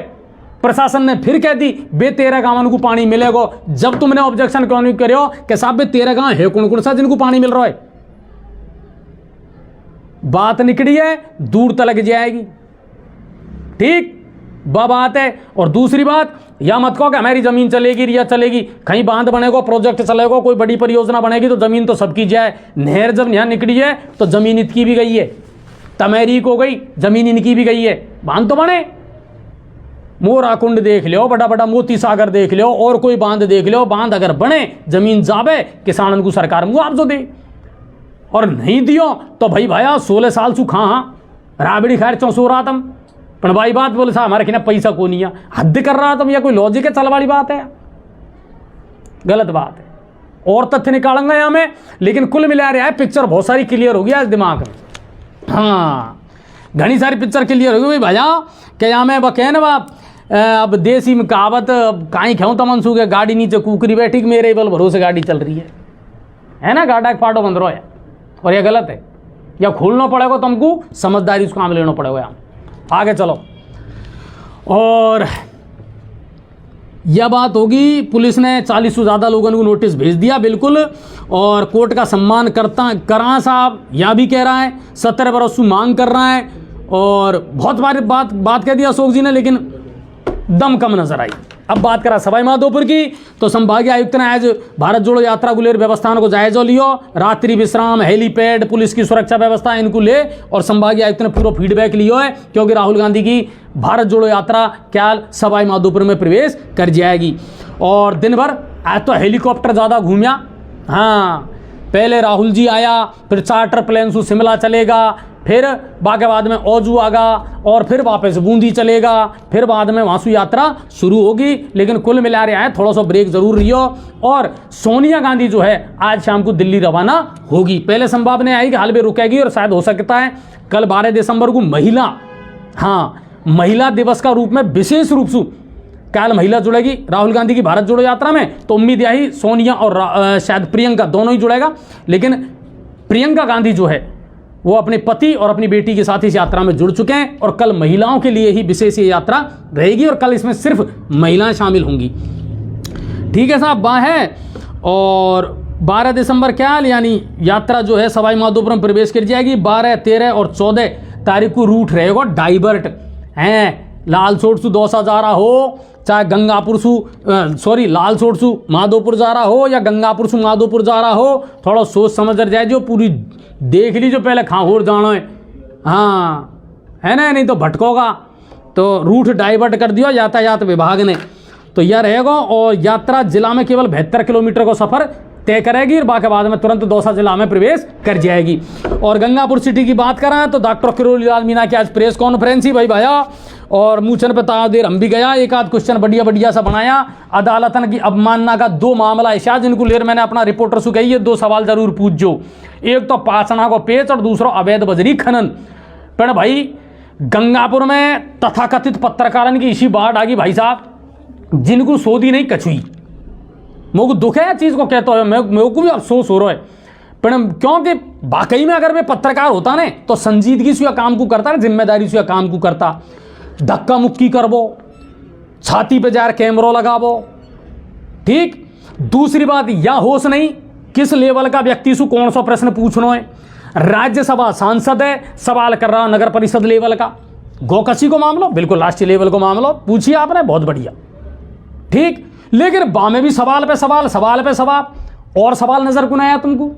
प्रशासन ने फिर कह दी बे 13 गांवों को पानी मिलेगा। जब तुमने ऑब्जेक्शन क्यों नहीं करो कि साहब बे 13 गांव है कौन कौन सा जिनको पानी मिल रहा है, बात निकली है, दूर तलक जाएगी, ठीक बात है। और दूसरी बात, या मत कहो कि हमारी जमीन चलेगी रिया चलेगी, कहीं बांध बनेगा, प्रोजेक्ट चलेगा, कोई बड़ी परियोजना बनेगी तो जमीन तो सबकी जाए। नहर जब यहाँ निकली है तो जमीन इनकी भी गई है, तमेरी को गई, जमीन इनकी भी गई है, बांध तो बने, मोरा कुंड देख लो, बड़ा बड़ा मोती सागर देख लो, और कोई बांध देख लो, बांध अगर बने, जमीन जावे, किसानों को सरकार मुआवजा दे। और नहीं दियो तो भाई 16 साल सु खा राबड़ी खैर चौसो रहा तुम, पर भाई बात बोले साहब हमारे खिलाफ पैसा को नहीं है, हद कर रहा तुम, या कोई लॉजिक है, चल वाली बात है, गलत बात है। और तथ्य निकालेंगे यहाँ में, लेकिन कुल मिला रहा है पिक्चर बहुत सारी क्लियर होगी आज दिमाग में। हाँ, घनी सारी पिक्चर क्लियर होगी भाई भैया, क्या यहाँ में बकैन बाप अब देसी में कहावत कहीं खाऊं तो मनसूख है, गाड़ी नीचे कुकरी बैठी मेरे बल भरोसे गाड़ी चल रही है ना, गाड़ा का पाटो बंद रहो है, और यह गलत है, या खोलना पड़ेगा तुमको, समझदारी उसको काम लेना पड़ेगा। यहाँ आगे चलो, और यह बात होगी, पुलिस ने 40 से ज़्यादा लोगों को नोटिस भेज दिया, बिल्कुल, और कोर्ट का सम्मान करा साहब, यह भी कह रहा है 17 बरस से मांग कर रहा है, और बहुत बार बात कह दिया अशोक जी ने, लेकिन दम कम नजर आई। अब बात करा सवाई माधोपुर की, तो संभागीय आयुक्त ने आज भारत जोड़ो यात्रा को ले व्यवस्था को जायजा लियो, रात्रि विश्राम, हेलीपैड, पुलिस की सुरक्षा व्यवस्था इनको ले, और संभागीय आयुक्त ने पूरा फीडबैक लियो है, क्योंकि राहुल गांधी की भारत जोड़ो यात्रा क्या सवाई माधोपुर में प्रवेश कर जाएगी। और दिन भर आज तो हेलीकॉप्टर ज़्यादा घूमिया, हाँ, पहले राहुल जी आया, फिर चार्टर प्लेन से शिमला चलेगा, फिर बाके बाद में ओजू आगा, और फिर वापस बूंदी चलेगा, फिर बाद में वहाँ से यात्रा शुरू होगी। लेकिन कुल मिला रहा है थोड़ा सा ब्रेक जरूर रियो। और सोनिया गांधी जो है आज शाम को दिल्ली रवाना होगी, पहले संभावना आई कि हाल में रुकेगी, और शायद हो सकता है कल 12 दिसंबर को महिला दिवस का रूप में विशेष रूप से कल महिला जुड़ेगी राहुल गांधी की भारत जोड़ो यात्रा में। तो उम्मीद यही सोनिया और शायद प्रियंका दोनों ही जुड़ेगा, लेकिन प्रियंका गांधी जो है वो अपने पति और अपनी बेटी के साथ इस यात्रा में जुड़ चुके हैं, और कल महिलाओं के लिए ही विशेष ये यात्रा रहेगी, और कल इसमें सिर्फ महिलाएं शामिल होंगी, ठीक है साहब है। और 12 दिसंबर क्या यानी यात्रा जो है सवाई माधोपुर में प्रवेश कर जाएगी। 12, 13 और 14 तारीख को रूट रहेगा डाइवर्ट हैं, लालसोट से दौसा जा रहा हो, चाहे गंगापुर से लालसोट से माधोपुर जा रहा हो, या गंगापुर से माधोपुर जा रहा हो, थोड़ा सोच समझ कर जाए, जो पूरी देख लीजिए पहले खाहोर जाना है, हाँ है ना, नहीं तो भटकोगा। तो रूट डाइवर्ट कर दिया यातायात विभाग ने, तो यह रहेगा। और यात्रा जिला में केवल 72 किलोमीटर का सफर तय करेगी, और बाकी बाद में तुरंत दौसा जिला में प्रवेश कर जाएगी। और गंगापुर सिटी की बात करें तो डॉक्टर किरोड़ी लाल मीणा की आज प्रेस कॉन्फ्रेंस ही भाई, और मूछन पे ताव देर हम भी गया, एक आध क्वेश्चन बढ़िया बढ़िया सा बनाया। अदालतन की अवमानना का 2 मामला ऐसा जिनको लेकर मैंने अपना रिपोर्टर से कही, ये 2 सवाल जरूर पूछ जो। एक तो पाचना को पेच और दूसरा अवैध बजरी खनन। पर भाई गंगापुर में तथाकथित पत्रकारन की इसी बाढ़ आ गई भाई साहब, जिनको सोधी नहीं कछुई। मेरे को दुख है चीज़ को कहते हो, मेरे को भी अफसोस हो रहा है। पर क्योंकि वाकई में अगर वे पत्रकार होता ना तो संजीदगी से काम को करता, जिम्मेदारी से काम को करता। धक्का मुक्की करबो, छाती पे जार कैमरा लगाबो, ठीक। दूसरी बात, या होश नहीं किस लेवल का व्यक्ति से कौन सा प्रश्न पूछना है। राज्यसभा सांसद है, सवाल कर रहा नगर परिषद लेवल का। गोकसी को मामलो, बिल्कुल राष्ट्रीय लेवल को मामलो पूछिए आपने, बहुत बढ़िया, ठीक। लेकिन बामे भी सवाल पे सवाल, सवाल पे सवाल, और सवाल नजर को आया तुमको?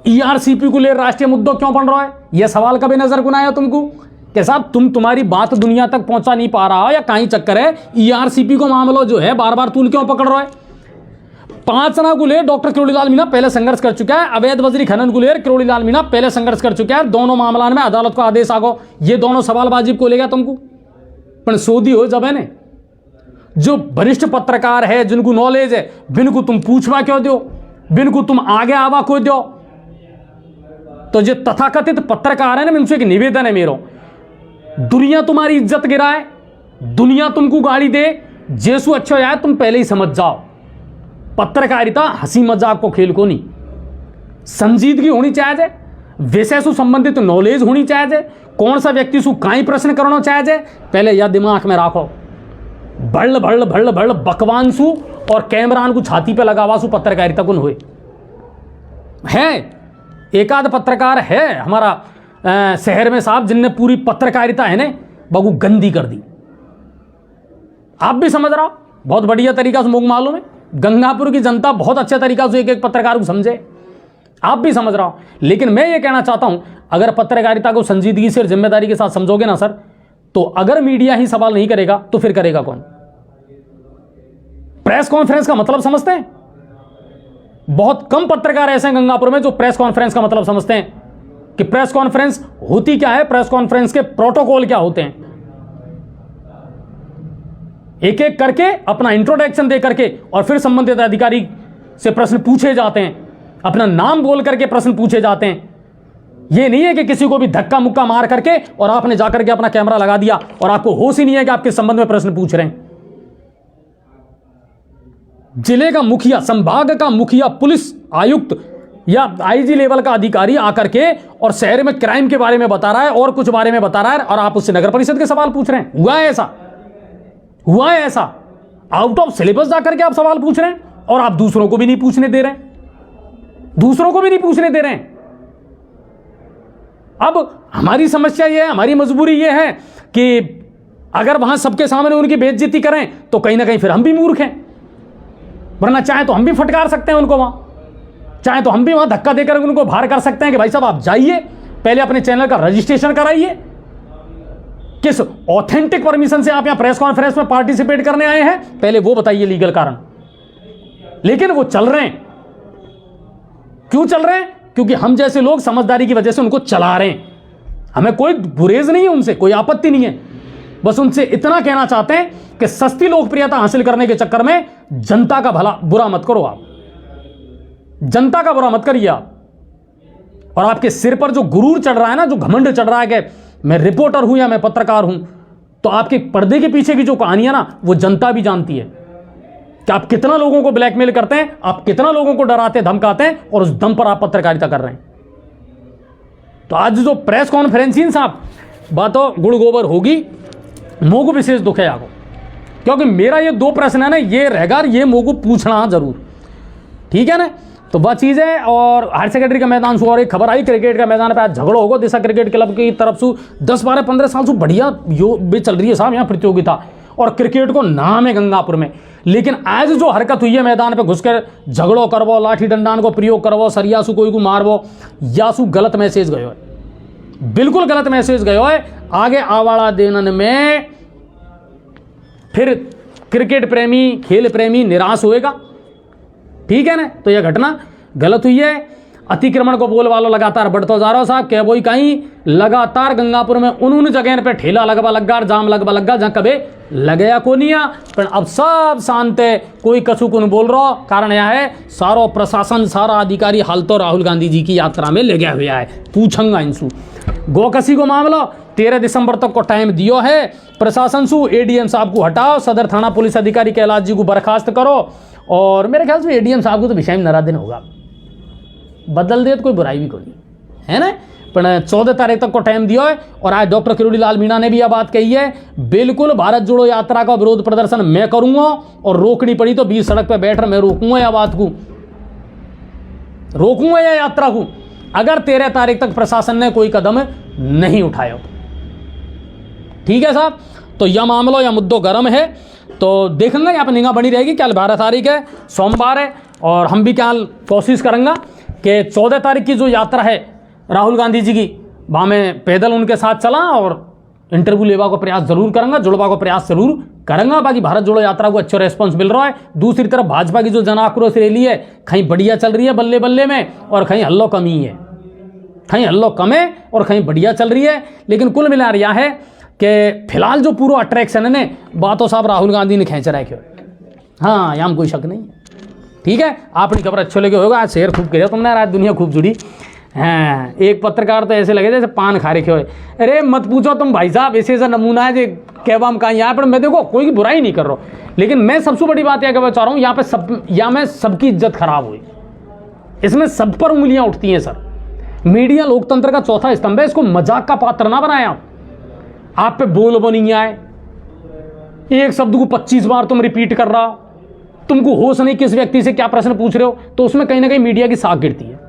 ईआरसीपी को ले राष्ट्रीय मुद्दों क्यों पढ़ रहा है, यह सवाल कभी नजर को आया तुमको? कि साहब तुम्हारी बात दुनिया तक पहुंचा नहीं पा रहा हो या कहीं चक्कर है, ईआरसीपी को मामलो जो है बार बार तूल क्यों पकड़ रहा है? 5 जना को ले डॉक्टर किरोड़ीलाल मीणा पहले संघर्ष कर चुका है, अवैध बजरी खनन को ले किरोड़ीलाल मीणा पहले संघर्ष कर चुका है। दोनों मामला में अदालत को आदेश आ गो, ये दोनों सवाल वाजिब को ले गया तुमको। पर सोधी हो जब है ने, जो वरिष्ठ पत्रकार है जिनको नॉलेज है, बिनको तुम पूछवा क्यों दो, बिनको तुम आगे आवा क्यों दो? तो जो तथाकथित पत्रकार है ना, उनसे एक निवेदन है मेरा, दुनिया तुम्हारी इज्जत गिराए, दुनिया तुमको गाली दे, जैसु अच्छा आए तुम पहले ही समझ जाओ, पत्रकारिता हंसी मजाक को खेल को नहीं। संजीदगी होनी चाहिए, विषय से संबंधित नॉलेज होनी चाहिए, कौन सा व्यक्ति से काई प्रश्न करना चाहिए, पहले यह दिमाग में रखो। भड़ भड़ भड़ भड़ बकवानसु और कैमरान को छाती पे लगावासु पत्रकारिता कुन हुए है। एक आध पत्रकार है हमारा शहर में साहब, जिनने पूरी पत्रकारिता है ने बगू गंदी कर दी। आप भी समझ रहा हो, बहुत बढ़िया तरीका से मुझे मालूम है, गंगापुर की जनता बहुत अच्छे तरीका से एक एक पत्रकार को समझे, आप भी समझ रहा हो। लेकिन मैं ये कहना चाहता हूं, अगर पत्रकारिता को संजीदगी से और जिम्मेदारी के साथ समझोगे ना सर, तो अगर मीडिया ही सवाल नहीं करेगा तो फिर करेगा कौन? प्रेस कॉन्फ्रेंस का मतलब समझते हैं? बहुत कम पत्रकार ऐसे हैं गंगापुर में जो प्रेस कॉन्फ्रेंस का मतलब समझते हैं कि प्रेस कॉन्फ्रेंस होती क्या है, प्रेस कॉन्फ्रेंस के प्रोटोकॉल क्या होते हैं। एक एक करके अपना इंट्रोडक्शन दे करके और फिर संबंधित अधिकारी से प्रश्न पूछे जाते हैं, अपना नाम बोल करके प्रश्न पूछे जाते हैं। यह नहीं है कि किसी को भी धक्का मुक्का मार करके और आपने जाकर के अपना कैमरा लगा दिया और आपको होश ही नहीं है कि आपके संबंध में प्रश्न पूछ रहे हैं। जिले का मुखिया, संभाग का मुखिया, पुलिस आयुक्त या आईजी लेवल का अधिकारी आकर के और शहर में क्राइम के बारे में बता रहा है और कुछ बारे में बता रहा है, और आप उससे नगर परिषद के सवाल पूछ रहे हैं। हुआ है ऐसा? हुआ है ऐसा? आउट ऑफ सिलेबस जाकर के आप सवाल पूछ रहे हैं और आप दूसरों को भी नहीं पूछने दे रहे हैं, दूसरों को भी नहीं पूछने दे रहे हैं। अब हमारी समस्या यह है, हमारी मजबूरी यह है कि अगर वहां सबके सामने उनकी बेइज्जती करें तो कहीं ना कहीं फिर हम भी मूर्ख हैं, वरना चाहे तो हम भी फटकार सकते हैं उनको, वहां चाहे तो हम भी वहां धक्का देकर उनको बाहर कर सकते हैं कि भाई साहब आप जाइए, पहले अपने चैनल का रजिस्ट्रेशन कराइए, किस ऑथेंटिक परमिशन से आप यहां प्रेस कॉन्फ्रेंस में पार्टिसिपेट करने आए हैं, पहले वो बताइए लीगल कारण। लेकिन वो चल रहे हैं, क्यों चल रहे हैं? क्योंकि हम जैसे लोग समझदारी की वजह से उनको चला रहे हैं। हमें कोई गुरेज नहीं है, उनसे कोई आपत्ति नहीं है, बस उनसे इतना कहना चाहते हैं कि सस्ती लोकप्रियता हासिल करने के चक्कर में जनता का भला बुरा मत करो, आप जनता का बुरा मत करिए आप। और आपके सिर पर जो गुरूर चढ़ रहा है ना, जो घमंड चढ़ रहा है कि मैं रिपोर्टर हूं या मैं पत्रकार हूं, तो आपके पर्दे के पीछे की जो कहानियां ना, वो जनता भी जानती है कि आप कितना लोगों को ब्लैकमेल करते हैं, आप कितना लोगों को डराते धमकाते हैं, और उस दम पर आप पत्रकारिता कर रहे हैं। तो आज जो प्रेस कॉन्फ्रेंसिंग साहब बातों गुड़ गोबर होगी, मोगू विशेष दुख है आपको, क्योंकि मेरा ये 2 प्रश्न है ना, ये रहेगा, ये मोगू पूछना जरूर, ठीक है ना। तो वह चीज़ है। और हायर सेकेंडरी का मैदान से और एक खबर आई, क्रिकेट का मैदान पे आज झगड़ा होगा दिशा क्रिकेट क्लब की तरफ से। 10, 12, 15 साल से बढ़िया भी चल रही है साहब यहाँ प्रतियोगिता, और क्रिकेट को नाम है गंगापुर में। लेकिन आज जो हरकत हुई है मैदान पे घुसकर झगड़ो करवो, लाठी डंडान को प्रयोग करवो, सरियासु कोई को मारवो, यासु गलत मैसेज गयो है, बिल्कुल गलत मैसेज गयो है। आगे आवाड़ा देनन में फिर क्रिकेट प्रेमी, खेल प्रेमी निराश होएगा, ठीक है ना। तो यह घटना गलत हुई है। अतिक्रमण को बोल वालों लगातार बढ़ता जा रहा हो साहब, क्या वही कहीं लगातार गंगापुर में उन जगह पे ठेला लगवा लगा, जाम लगवा लगा जहाँ कभी लगया को नहीं, पर अब सब शांत है, कोई कछु को नहीं बोल रहा। कारण यह है सारो प्रशासन, सारा अधिकारी हाल तो राहुल गांधी जी की यात्रा में लगा हुआ है। पूछूंगा इनसू गोकसी को मामला 13 दिसंबर तक को टाइम दियो है प्रशासन सु, एडीएम साहब को हटाओ, सदर थाना पुलिस अधिकारी कैलाश जी को बर्खास्त करो, और मेरे ख्याल से एडीएम साहब को तो विषय में 9 दिन होगा, बदल दे तो कोई बुराई भी कोई नहीं है ना। पर 14 तारीख तक को टाइम दिया है, और आज डॉक्टर किरोड़ी लाल मीणा ने भी यह बात कही है, बिल्कुल भारत जोड़ो यात्रा का विरोध प्रदर्शन मैं करूंगा, और रोकनी पड़ी तो बीच सड़क पर बैठ मैं रोकूंगा या बात को, रोकूंगा या यात्रा को, अगर 13 तारीख तक प्रशासन ने कोई कदम नहीं उठाया। ठीक है साहब, तो यह मामला या मुद्दों गर्म है, तो देखेंगे यहाँ पर निगाह बनी रहेगी। कल 12 तारीख है, सोमवार है, और हम भी क्या कोशिश करेंगे कि 14 तारीख की जो यात्रा है राहुल गांधी जी की, वहाँ में पैदल उनके साथ चला और इंटरव्यू लेवा को प्रयास जरूर करेंगे, जुड़वा को प्रयास जरूर करेंगे। बाकी भारत जोड़ो यात्रा को अच्छा रेस्पॉन्स मिल रहा है। दूसरी तरफ भाजपा की जो जन आक्रोश रैली है, कहीं बढ़िया चल रही है बल्ले बल्ले में, और कहीं हल्लो कमी है, कहीं हल्लो कम है और कहीं बढ़िया चल रही है। लेकिन कुल मिला यह है कि फिलहाल जो पूरा अट्रैक्शन है ने बातों साहब राहुल गांधी ने खींच रहा है क्यों, हाँ यहाँ में कोई शक नहीं है। ठीक है, आपने खबर अच्छे लगे होगा, आज शेयर खूब किया तुमने, आज दुनिया खूब जुड़ी। हाँ, एक पत्रकार तो ऐसे लगे जैसे पान खा रखे हो, अरे मत पूछो तुम भाई साहब, ऐसे ऐसा नमूना है जो कहवा हम कहाँ यहाँ पर, मैं देखो कोई बुराई नहीं कर रहा हूँ, लेकिन मैं सबसे बड़ी बात यह कहना चाह रहा हूँ, यहाँ पे यहाँ में सबकी इज्जत खराब हुई, इसमें सब पर उंगलियाँ उठती हैं सर। मीडिया लोकतंत्र का चौथा स्तंभ है, इसको मजाक का पात्र ना बनाए आप पे बोल नहीं आए, एक शब्द को 25 बार तुम रिपीट कर रहा, तुमको होश नहीं किस व्यक्ति से क्या प्रश्न पूछ रहे हो, तो उसमें कहीं ना कहीं मीडिया की साख गिरती है।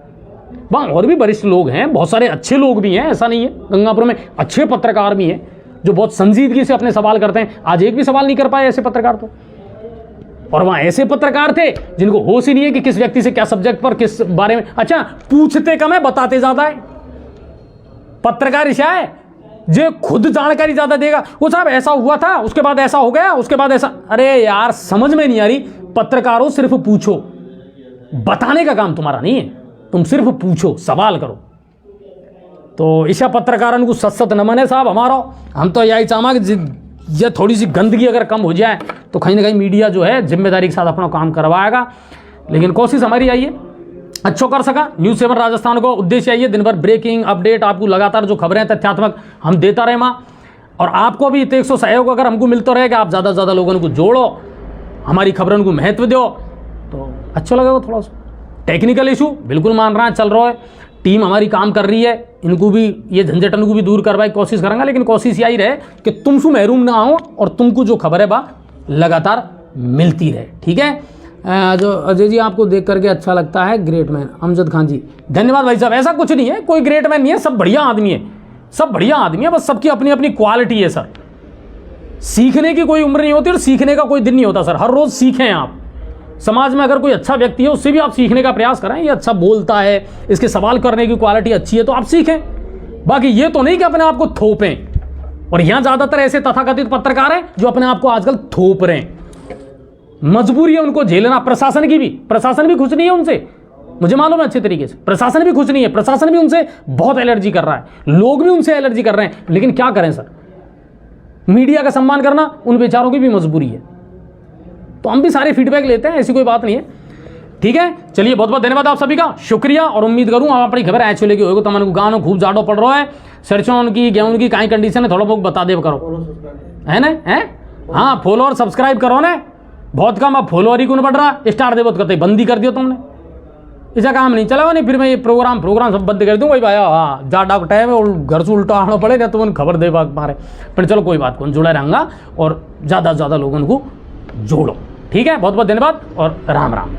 वहाँ और भी वरिष्ठ लोग हैं, बहुत सारे अच्छे लोग भी हैं, ऐसा नहीं है, गंगापुर में अच्छे पत्रकार भी हैं जो बहुत संजीदगी से अपने सवाल करते हैं। आज एक भी सवाल नहीं कर पाए ऐसे पत्रकार तो, और वहाँ ऐसे पत्रकार थे जिनको होश ही नहीं है कि किस व्यक्ति से क्या सब्जेक्ट पर किस बारे में, अच्छा पूछते कम है बताते ज्यादा है। पत्रकार ऐसा है जो खुद जानकारी ज्यादा देगा, वो साहब ऐसा हुआ था, उसके बाद ऐसा हो गया, उसके बाद ऐसा, अरे यार समझ में नहीं आ रही। पत्रकारों सिर्फ पूछो, बताने का काम तुम्हारा नहीं है, तुम सिर्फ पूछो, सवाल करो। तो ईशा पत्रकारों को सत नमन है साहब हमारा। हम तो यही चाहना कि ये थोड़ी सी गंदगी अगर कम हो जाए तो कहीं ना कहीं मीडिया जो है जिम्मेदारी के साथ अपना काम करवाएगा, लेकिन कोशिश हमारी आई है अच्छो कर सका। न्यूज़ 7 राजस्थान को उद्देश्य आई है दिन भर ब्रेकिंग अपडेट, आपको लगातार जो खबरें तथ्यात्मक हम देता रहे माँ, और आपको भी 100 सहयोग अगर हमको मिलता रहे कि आप ज़्यादा से ज़्यादा लोगों को जोड़ो, हमारी खबरों को महत्व दो, तो अच्छा लगेगा। थोड़ा सा टेक्निकल इशू बिल्कुल मान रहा है, चल रहा है, टीम हमारी काम कर रही है, इनको भी ये झंझटन को भी दूर करवाई कोशिश करेंगे, लेकिन कोशिश यही रहे कि तुमसे महरूम ना हो और तुमको जो खबर है बा लगातार मिलती रहे। ठीक है, जो अजय जी आपको देख करके अच्छा लगता है, ग्रेट मैन। अमजद खान जी धन्यवाद भाई साहब। ऐसा कुछ नहीं है, कोई ग्रेट मैन नहीं है, सब बढ़िया आदमी है, सब बढ़िया आदमी है, बस सबकी अपनी अपनी क्वालिटी है सर। सीखने की कोई उम्र नहीं होती और सीखने का कोई दिन नहीं होता सर, हर रोज सीखें आप। समाज में अगर कोई अच्छा व्यक्ति है उससे भी आप सीखने का प्रयास करें, ये अच्छा बोलता है, इसके सवाल करने की क्वालिटी अच्छी है तो आप सीखें। बाकी ये तो नहीं कि अपने आप को थोपें, और यहाँ ज्यादातर ऐसे तथाकथित पत्रकार हैं जो अपने आप को आजकल थोप रहे हैं, मजबूरी है उनको झेलना। प्रशासन की भी, प्रशासन भी खुश नहीं है उनसे, मुझे मालूम है अच्छे तरीके से, प्रशासन भी खुश नहीं है, प्रशासन भी उनसे बहुत एलर्जी कर रहा है, लोग भी उनसे एलर्जी कर रहे हैं, लेकिन क्या करें सर, मीडिया का सम्मान करना उन बेचारों की भी मजबूरी है। तो हम भी सारे फीडबैक लेते हैं, ऐसी कोई बात नहीं है। ठीक है, चलिए बहुत बहुत धन्यवाद आप सभी का, शुक्रिया, और उम्मीद करूँ आप अपनी खबर ऐसे लेके होगी तो मन को गाँव खूब जाड़ो पड़ रहा है, सरसों की गेहूं की काई कंडीशन है, थोड़ा बहुत बता दे करो, है ना, है हाँ, फॉलो और सब्सक्राइब करो ना, बहुत कम, अब फॉलोअर ही कौन बढ़ रहा, स्टार दे कहते बंदी कर दियो तुमने, ऐसा काम नहीं चला नहीं, फिर मैं ये प्रोग्राम सब बंद कर दूँ भाई भाई, हाँ जा डाक टाइम है, घर से उल्टा आना पड़े ना तो उन्हें खबर दे मारे, पर चलो कोई बात कौन जुड़ा रहूँगा और ज़्यादा से ज़्यादा लोगों को जोड़ो। ठीक है, बहुत बहुत धन्यवाद और राम राम।